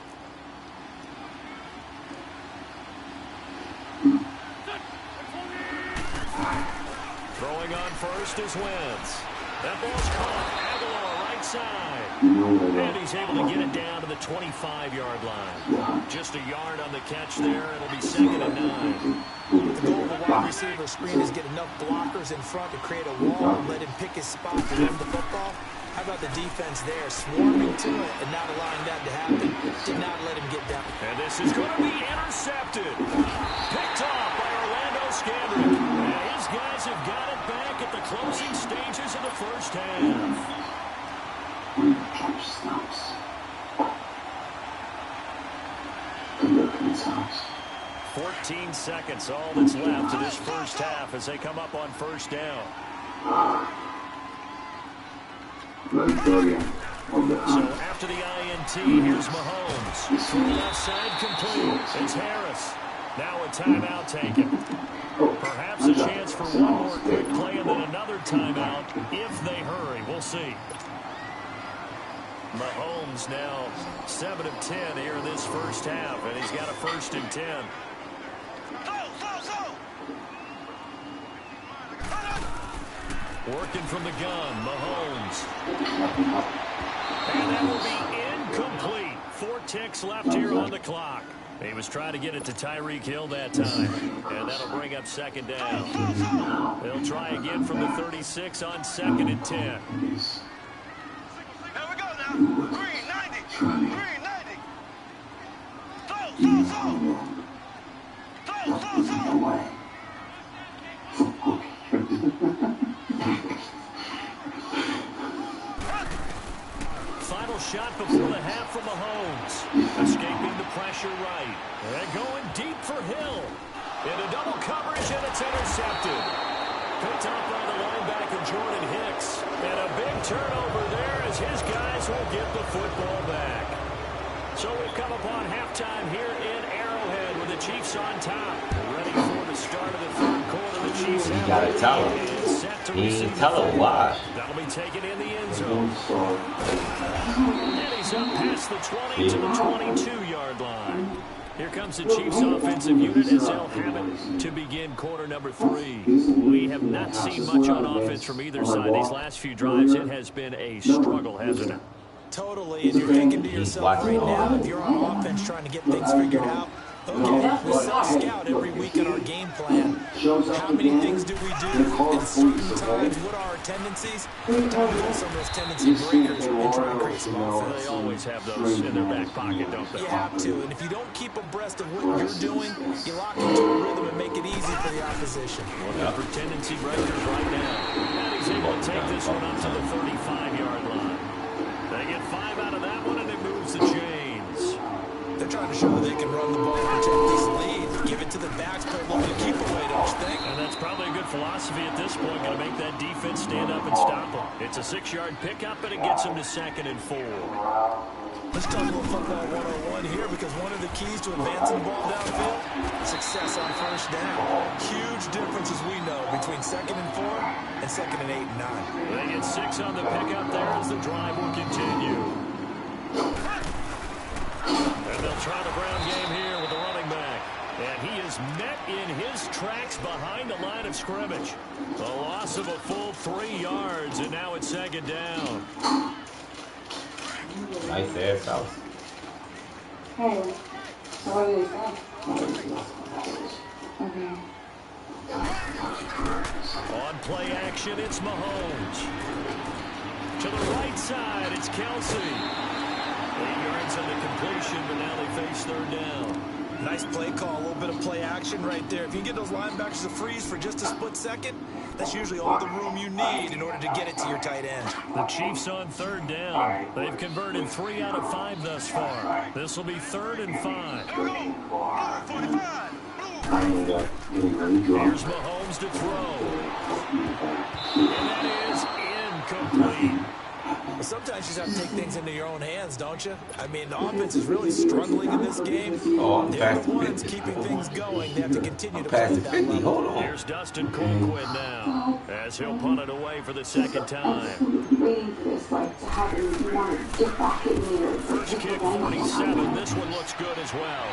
Throwing on first is Wentz. That ball's caught. Aguilar right side. And he's able to get it down to the 25-yard line. Just a yard on the catch there. It'll be 2nd and 9. The goal of a wide receiver screen is get enough blockers in front to create a wall and let him pick his spot to run the football. How about the defense there, swarming to it and not allowing that to happen? Did not let him get down. And this is going to be intercepted. Picked off by Orlando Scandrick. And his guys have got it back at the closing stages of the first half. 14 seconds, all that's left to this first half as they come up on first down. So after the INT, here's Mahomes. From the left side, complete. It's Harris. Now a timeout taken. Perhaps a chance for one more quick play and then another timeout if they hurry. We'll see. Mahomes now 7 of 10 here in this first half, and he's got a 1st and 10. Working from the gun, Mahomes. And that will be incomplete. 4 ticks left here on the clock. He was trying to get it to Tyreek Hill that time. And that'll bring up 2nd down. They'll try again from the 36 on 2nd and 10. Here we go now. Green 90. Green 90. Final shot before the half from Mahomes. Escaping the pressure right. And going deep for Hill. Into double coverage, and it's intercepted. Picked up by the linebacker, Jordan Hicks. And a big turnover there as his guys will get the football back. So we've come upon halftime here in Arrowhead with the Chiefs on top. Ready for the start of the 3rd quarter. The Chiefs have gotta tell him. He ain't tell him why. That'll be taken in the end zone. And he's up past the 20 to the 22-yard line. Here comes the Chiefs offensive unit as they'll have it to begin quarter number 3. We have not seen much on offense from either side. These last few drives, it has been a struggle, hasn't it? Totally, and you're thinking to yourself right now, if you're on offense trying to get things figured out, okay, we self-scout every week in our game plan. How many things do we do at certain times? What are our tendencies? Time to pull some of those tendency breakers and try and create some offense. They always have those in their back pocket, don't they? You have to, and if you don't keep abreast of what you're doing, you lock into a rhythm and make it easy for the opposition. Looking for tendency breakers right now. And he's able to take this one up to the 35-yard line. They get 5 out of that one, and it moves the chains. They're trying to show that they can run the ball and protect this lead. Give it to the backs, play a little keep away, don't you think? And that's probably a good philosophy at this point. Going to make that defense stand up and stop them. It's a 6-yard pickup, and it gets them to 2nd and 4. Let's talk a little football 101 here, because one of the keys to advancing the ball downfield, success on first down. Huge difference, as we know, between 2nd and 4 and 2nd and 8 and 9. They get 6 on the pickup there as the drive will continue. And they'll try the ground game here with the running back. And he is met in his tracks behind the line of scrimmage. A loss of a full 3 yards, and now it's 2nd down. Nice ass house. Hey, so what do you think? Okay. On play action, it's Mahomes. To the right side, it's Kelsey. 8 yards on the completion, but now they face third down. Nice play call, a little bit of play action right there. If you can get those linebackers to freeze for just a split second, that's usually all the room you need in order to get it to your tight end. The Chiefs on third down. They've converted 3 out of 5 thus far. This will be 3rd and 5. Here we go. 45. Here's Mahomes to throw. And that is incomplete. Well, sometimes you just have to take things into your own hands, don't you? I mean, the offense is really struggling in this game. Oh, I'm They're past the the ones 50. keeping things going. They have to continue to Past play the that 50. level. Hold on. Here's Dustin Colquitt now, as he'll punt it away for the second time. Waiting for this, like, to have him want to get back in there. First kick, 47. This one looks good as well.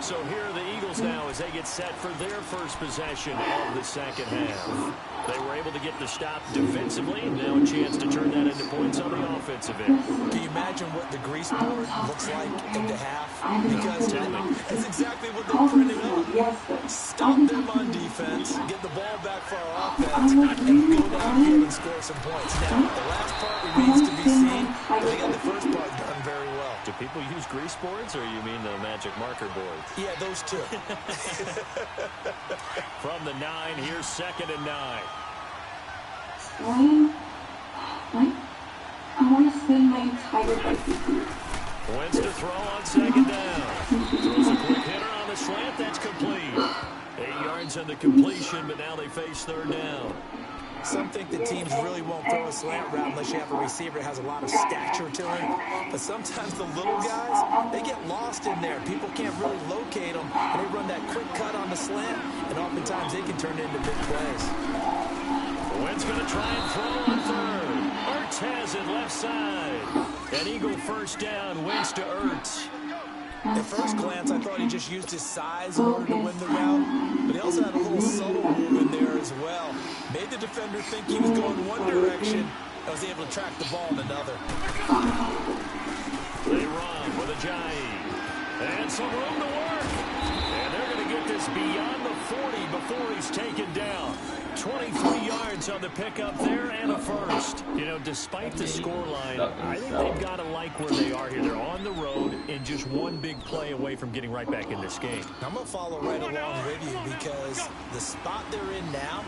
So here are the Eagles now as they get set for their first possession of the second half. They were able to get the stop defensively. Now a chance to turn that into points on the offensive end. Can you imagine what the grease board looks like in the half? Because that's exactly what they printed up. Stop them on defense, get the ball back for our offense, and go downfield and score some points. Now, the last part remains to be seen, but they got the first part done very well. Do people use grease boards, or you mean the magic marker boards? Yeah, those two. From the 9, here's 2nd and 9. I want to spend my entire life. Wentz to throw on 2nd down. Throws a quick hitter on the slant. That's complete. 8 yards on the completion, but now they face 3rd down. Some think the teams really won't throw a slant route unless you have a receiver that has a lot of stature to him. But sometimes the little guys, they get lost in there. People can't really locate them, and they run that quick cut on the slant, and oftentimes they can turn it into big plays. Wentz going to try and throw on 3rd. Ertz has it left side. An Eagle first down, Wentz to Ertz. At first glance, I thought he just used his size in order to win the route, but he also had a little subtle move in there as well. Made the defender think he was going one direction, and was able to track the ball in another. They run with Ajayi. And some room to work. And they're going to get this beyond the 40 before he's taken down. 23 yards on the pickup there and a first. You know, despite the scoreline, I think they've got to like where they are here. They're on the road and just one big play away from getting right back in this game. I'm going to follow right along with you because the spot they're in now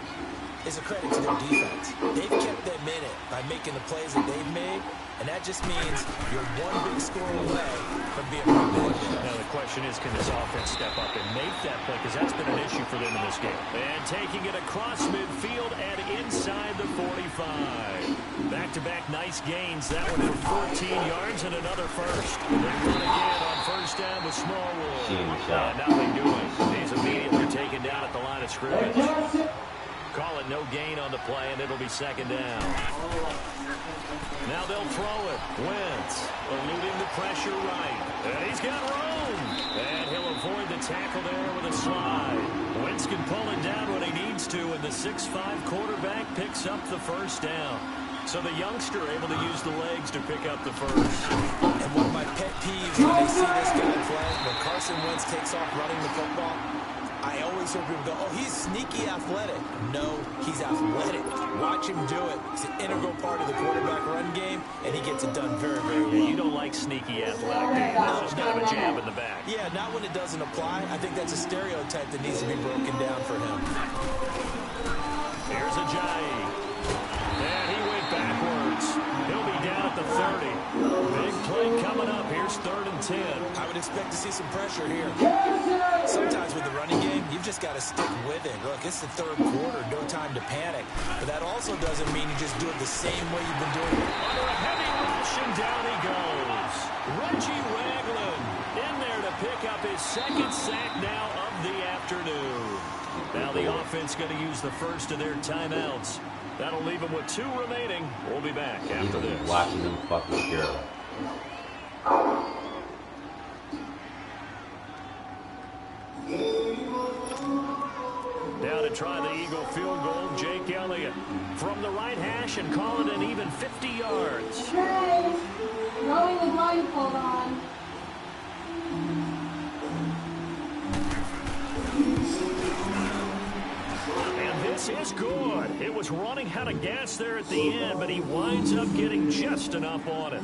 is a credit to their defense. They've kept them in it by making the plays that they've made, and that just means you're one big score away from being right back there. Now the question is, can this offense step up and make that play? Because that's been an issue for them in this game. And taking it across midfield and inside the 45. Back-to-back nice gains. That one for 14 yards and another first. They run again on first down with Smallwood. And nothing doing. He's immediately taken down at the line of scrimmage. Call it no gain on the play, and it'll be 2nd down. Now they'll throw it. Wentz eluding the pressure right. And he's got room. And he'll avoid the tackle there with a slide. Wentz can pull it down when he needs to, and the 6'5" quarterback picks up the first down. So the youngster able to use the legs to pick up the first. And one of my pet peeves when they see this guy play, when Carson Wentz takes off running the football, I always hear people go, oh, he's sneaky athletic. No, he's athletic. Watch him do it. It's an integral part of the quarterback run game, and he gets it done very, very well. Yeah, you don't like sneaky athletic. It's just kind of a jab in the back. Yeah, not when it doesn't apply. I think that's a stereotype that needs to be broken down for him. Here's Ajayi. And he went backwards. He'll be down at the 30. Big play coming up. Here's 3rd and 10. I would expect to see some pressure here. Sometimes with the running game, you've just got to stick with it. Look, it's the 3rd quarter, no time to panic. But that also doesn't mean you just do it the same way you've been doing it. Under a heavy rush, and down he goes. Reggie Ragland in there to pick up his 2nd sack now of the afternoon. Now the offense going to use the first of their timeouts. That'll leave them with 2 remaining. We'll be back after this. Watching them fucking girl. Now to try the Eagle field goal, Jake Elliott from the right hash and call it an even 50 yards. Okay, throwing the blindfold on. This is good. It was running out of gas there at the end, but he winds up getting just enough on it.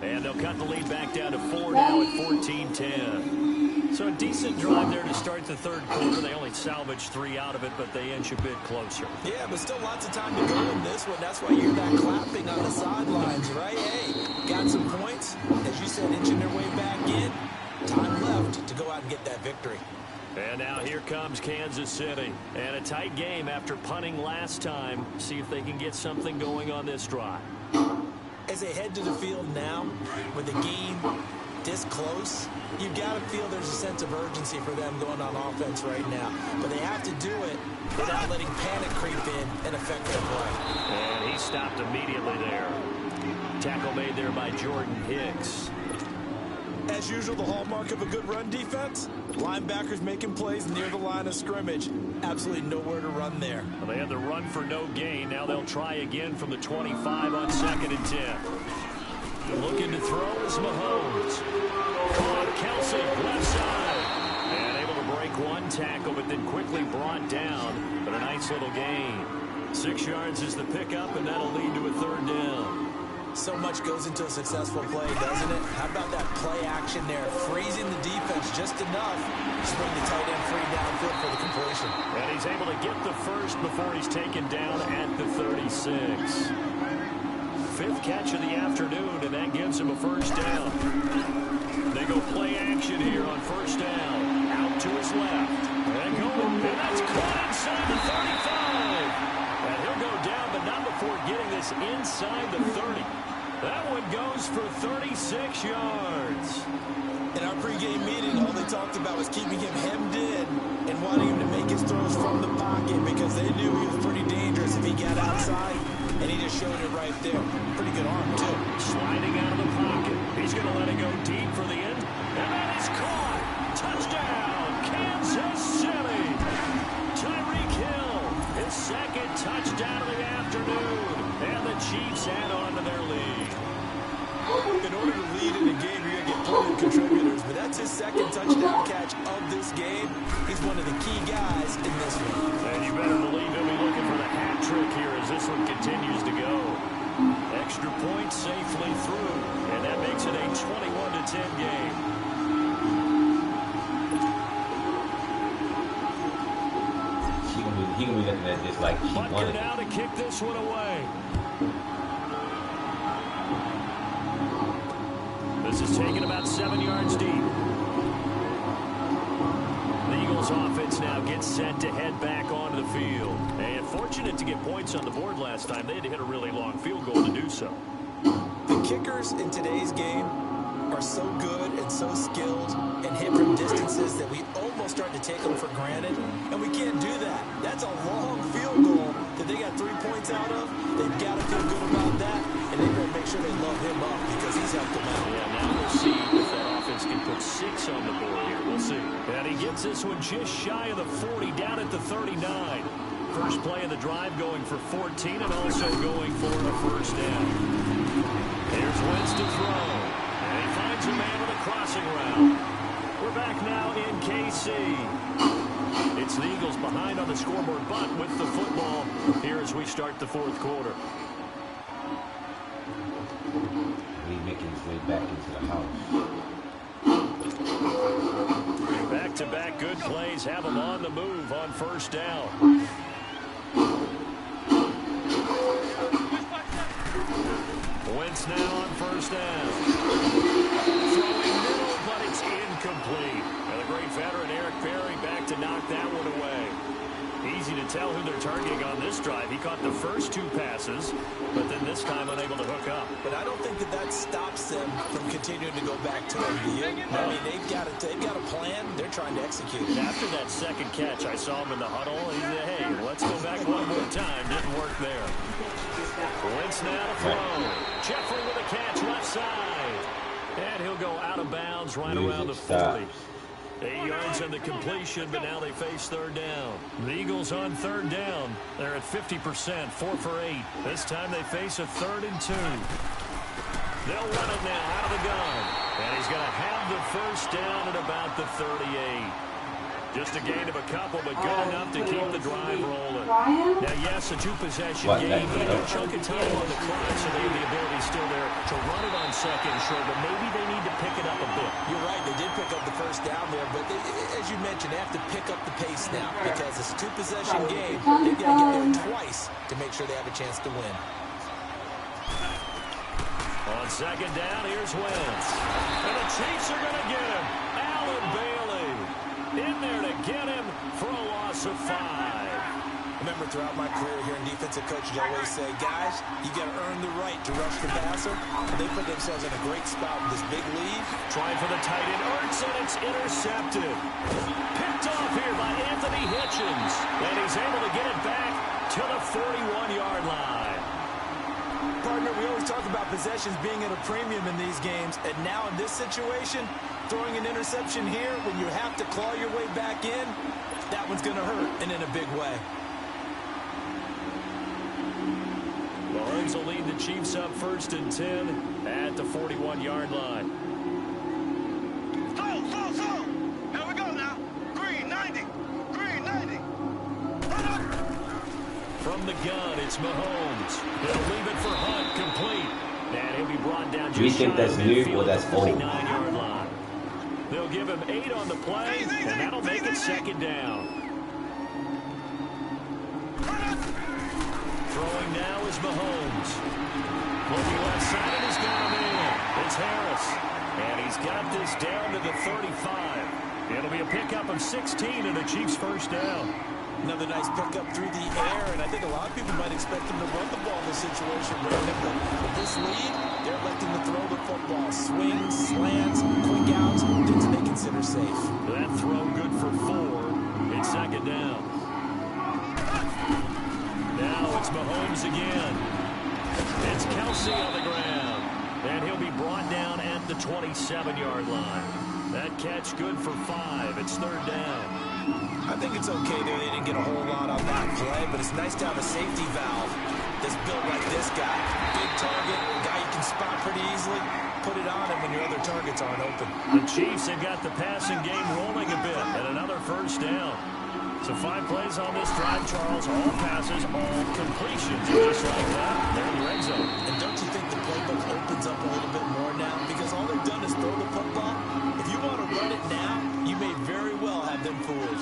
And they'll cut the lead back down to 4 now at 14-10. So a decent drive there to start the third quarter. They only salvaged 3 out of it, but they inch a bit closer. Yeah, but still lots of time to go in this one. That's why you're that clapping on the sidelines, right? Hey, got some points. As you said, inching their way back in. Time left to go out and get that victory. And now here comes Kansas City. And a tight game after punting last time. See if they can get something going on this drive. As they head to the field now, with the game this close, you've got to feel there's a sense of urgency for them going on offense right now. But they have to do it without letting panic creep in and affect their play. And he stopped immediately there. Tackle made there by Jordan Hicks. As usual, the hallmark of a good run defense, linebackers making plays near the line of scrimmage. Absolutely nowhere to run there. Well, they had the run for no gain. Now they'll try again from the 25 on 2nd and 10. Looking to throw is Mahomes. Caught Kelsey, left side. And able to break one tackle, but then quickly brought down. But a nice little gain. 6 yards is the pickup, and that'll lead to a 3rd down. So much goes into a successful play, doesn't it? How about that play action there? Freezing the defense just enough to bring the tight end free downfield for the completion. And he's able to get the first before he's taken down at the 36. 5th catch of the afternoon, and that gives him a 1st down. They go play action here on 1st down. Out to his left. And going, and that's caught inside the 35. And he'll go down, but not before getting this inside the 30. That one goes for 36 yards. In our pregame meeting, all they talked about was keeping him hemmed in and wanting him to make his throws from the pocket because they knew he was pretty dangerous if he got outside, and he just showed it right there. Pretty good arm, too. Sliding out of the pocket. He's going to let it go deep for the end. And that is caught. Touchdown, Kansas City. Tyreek Hill, his 2nd touchdown of the afternoon. And the Chiefs add on to their lead. In order to lead in a game, you're going to get plenty of contributors, but that's his 2nd touchdown catch of this game. He's one of the key guys in this one. And you better believe he'll be looking for the hat trick here as this one continues to go. Extra point safely through, and that makes it a 21-10 game. He gonna be looking at this like he Butker wanted. now to kick this one away. This is taken about 7 yards deep. The Eagles offense now gets set to head back onto the field. And fortunate to get points on the board last time. They had to hit a really long field goal to do so. The kickers in today's game are so good and so skilled and hit from distances that we almost start to take them for granted, and we can't do that. That's a long field goal that they got 3 points out of. They've got to feel good about that, and they better make sure they load him up because he's helped them out. Yeah, now we'll see if that offense can put 6 on the board here. We'll see. And he gets this one just shy of the 40, down at the 39. First play of the drive going for 14 and also going for a 1st down. Here's Wentz to throw. And he finds a man with a crossing route. We're back now in KC. It's the Eagles behind on the scoreboard, but with the football here as we start the 4th quarter. He's making his way back into the house. Back-to-back good plays have him on the move on 1st down. Wentz now on 1st down. Throwing middle, but it's incomplete. And the great veteran Eric Berry back to knock that one away. Easy to tell who they're targeting on this drive. He caught the first 2 passes, but then this time unable to hook up. But I don't think that stops them from continuing to go back to him. Do you? I mean, they've got a plan. They're trying to execute. After that 2nd catch, I saw him in the huddle. He said, hey, let's go back one more time. Didn't work there. Wentz now to throw. Jeffrey with a catch left side. And he'll go out of bounds right around the 40. 8 yards on the completion, but now they face 3rd down. The Eagles on 3rd down. They're at 50%, 4 for 8. This time they face a 3rd and 2. They'll run it now out of the gun. And he's going to have the 1st down at about the 38. Just a gain of a couple, but good enough to keep the drive rolling. Now, yes, a two-possession game, but a good chunk of time on the clock, so they have the ability still there to run it on second and short, but maybe they need to pick it up a bit. You're right, they did pick up the first down there, but as you mentioned, they have to pick up the pace now because it's a two-possession game. They've got to get there twice to make sure they have a chance to win. On second down, here's Wentz. And the Chiefs are going to get him. Allen Bailey in there to get him for a loss of 5. Remember, throughout my career here in defensive coaches, I always say, guys, you got to earn the right to rush the passer. They put themselves in a great spot with this big lead. Trying for the tight end, Ertz, and it's intercepted. Picked off here by Anthony Hitchens. And he's able to get it back to the 41-yard line. Partner, we always talk about possessions being at a premium in these games, and now in this situation, throwing an interception here when you have to claw your way back in, that one's going to hurt, and in a big way. Mahomes will lead the Chiefs up 1st and 10 at the 41-yard line. Slow. Here we go now. Green 90. From the gun, it's Mahomes. He'll leave it for Hunt, complete. And he'll be brought down just Do you think that's new or that's old? 49-yard line. They'll give him 8 on the play, and that'll make it second down. Throwing now is Mahomes. Looking left side, and he's got him in. It's Harris. And he's got this down to the 35. It'll be a pickup of 16 and the Chiefs' first down. Another nice pickup through the air, and I think a lot of people might expect them to run the ball in this situation. But with this lead, they're electing to throw the football. Swings, slants, quick outs, things they consider safe. That throw good for 4. It's second down. Now it's Mahomes again. It's Kelsey on the ground. And he'll be brought down at the 27-yard line. That catch good for 5. It's third down. I think it's okay that they didn't get a whole lot on that play, but it's nice to have a safety valve that's built like this guy. Big target, a guy you can spot pretty easily. Put it on him when your other targets aren't open. The Chiefs have got the passing game rolling a bit, and another first down. So 5 plays on this drive, Charles. All passes, all completions. Just like that, they're in the red zone. And don't you think the playbook opens up a little bit more now? Because all they've done is throw the football. If you want to run it now, you may very well have them fooled.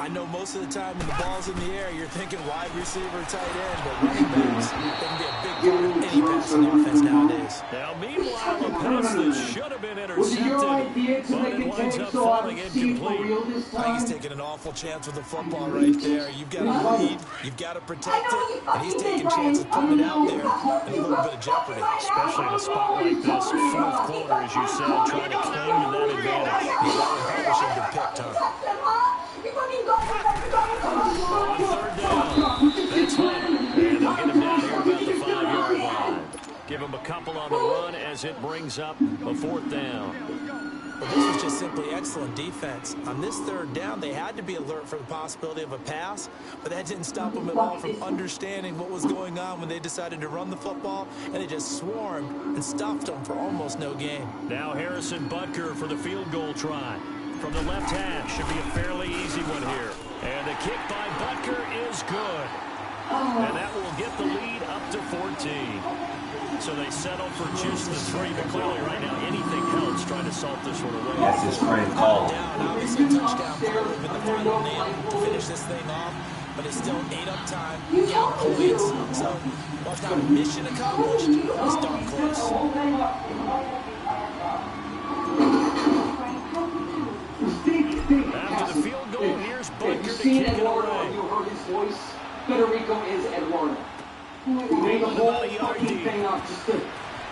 I know most of the time when the ball's in the air, you're thinking wide receiver, tight end, but running backs, they can be a big part of any passing offense nowadays. Now, meanwhile, a pass that should have been intercepted, but it winds up falling incomplete. I think he's taking an awful chance with the football right there. You've got to lead, you've got to protect it, and he's taking chances putting it out there in a little bit of jeopardy. Especially in a spot like this, 4th quarter, as you said, trying to cling to that advantage. He's always publishing the pick, Tom. On third down, that's Hunt, and they'll get him down here about the 5-yard line. Give him a couple on the run as it brings up a 4th down. Well, this was just simply excellent defense. On this third down, they had to be alert for the possibility of a pass, but that didn't stop them at all from understanding what was going on when they decided to run the football, and they just swarmed and stuffed them for almost no gain. Now Harrison Butker for the field goal try. From the left hash, should be a fairly easy one here. And the kick by Butker is good. And that will get the lead up to 14. So they settle for just the 3, but clearly right now anything helps trying to salt this one away. That's his friend call. Down, obviously touchdown in the final nail to finish this thing off, but it's still 8 up time, 8 points. So while it's not a mission accomplished, it's darn close. After the field goal, here's Butker to kick it away. You heard his voice. Federico is Eduardo. He made the whole fucking thing up just to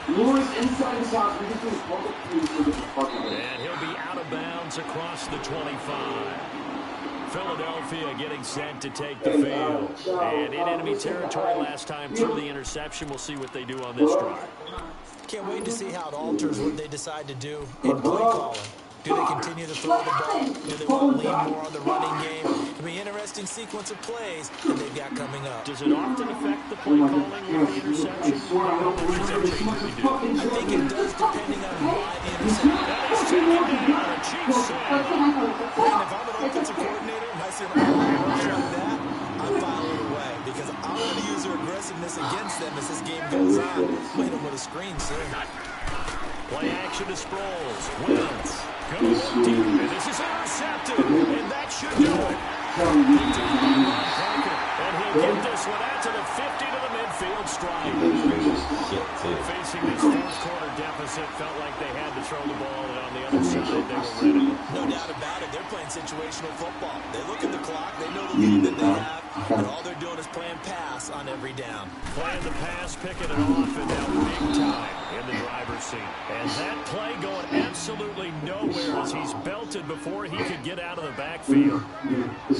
lure us inside his house. We're just doing public police with the fucking way. And he'll be out of bounds across the 25. Philadelphia getting set to take the field. And in enemy territory last time through the interception. We'll see what they do on this drive. Can't wait to see how it alters what they decide to do in play calling. Do they continue to throw the ball? Do they want to lean more on the running game? It'll be an interesting sequence of plays that they've got coming up. Does it often affect the play calling with the interception? I think it does, depending on why the interception. That is taken down. A cheap save. And if I'm an offensive coordinator and I see a rush like that, I'm filing it away because I'm going to use their aggressiveness against them as this game goes on. Hit them with a screen soon. Play action to Sproles. Wins. Goes deep. And this is intercepted. And that should do it. And he'll get this one out to the 50 to the midfield strike. Facing this fourth quarter deficit, felt like they had to throw the ball, and on the other side, they were ready. No doubt about it. They're playing situational football. They look at the clock. They know the lead that they have. And all they're doing is playing pass on every down. Playing the pass, picking it off, and now big time in the driver's seat. And that play going absolutely nowhere as he's belted before he could get out of the backfield.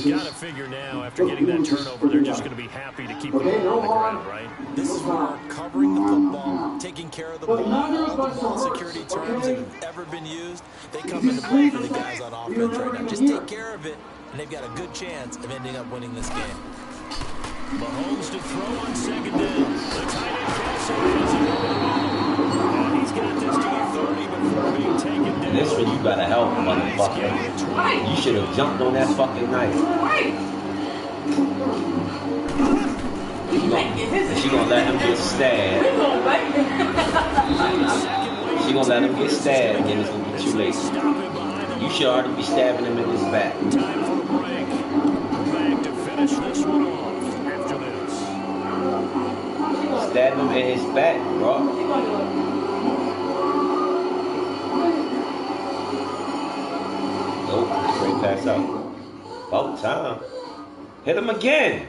Got to figure now, after getting that turnover, they're just going to be happy to keep the ball on the ground, right? This is where covering the football, taking care of the ball, all the ball security terms that have ever been used, they come into play for the guys on offense right now. Just take care of it, and they've got a good chance of ending up winning this game. Mahomes to throw on second down. The tight end Kelsey has it over the middle. And he's got this to the 30 before being taken down. This one you gotta help, motherfucker. You should have jumped on that fucking knife. She gonna let him get stabbed. She gonna let him get stabbed, and then it's gonna be too late. You should already be stabbing him in his back. Time for a break. Back to finish this one off after this. Stab him in his back, bro. Nope, straight pass out. About time. Hit him again.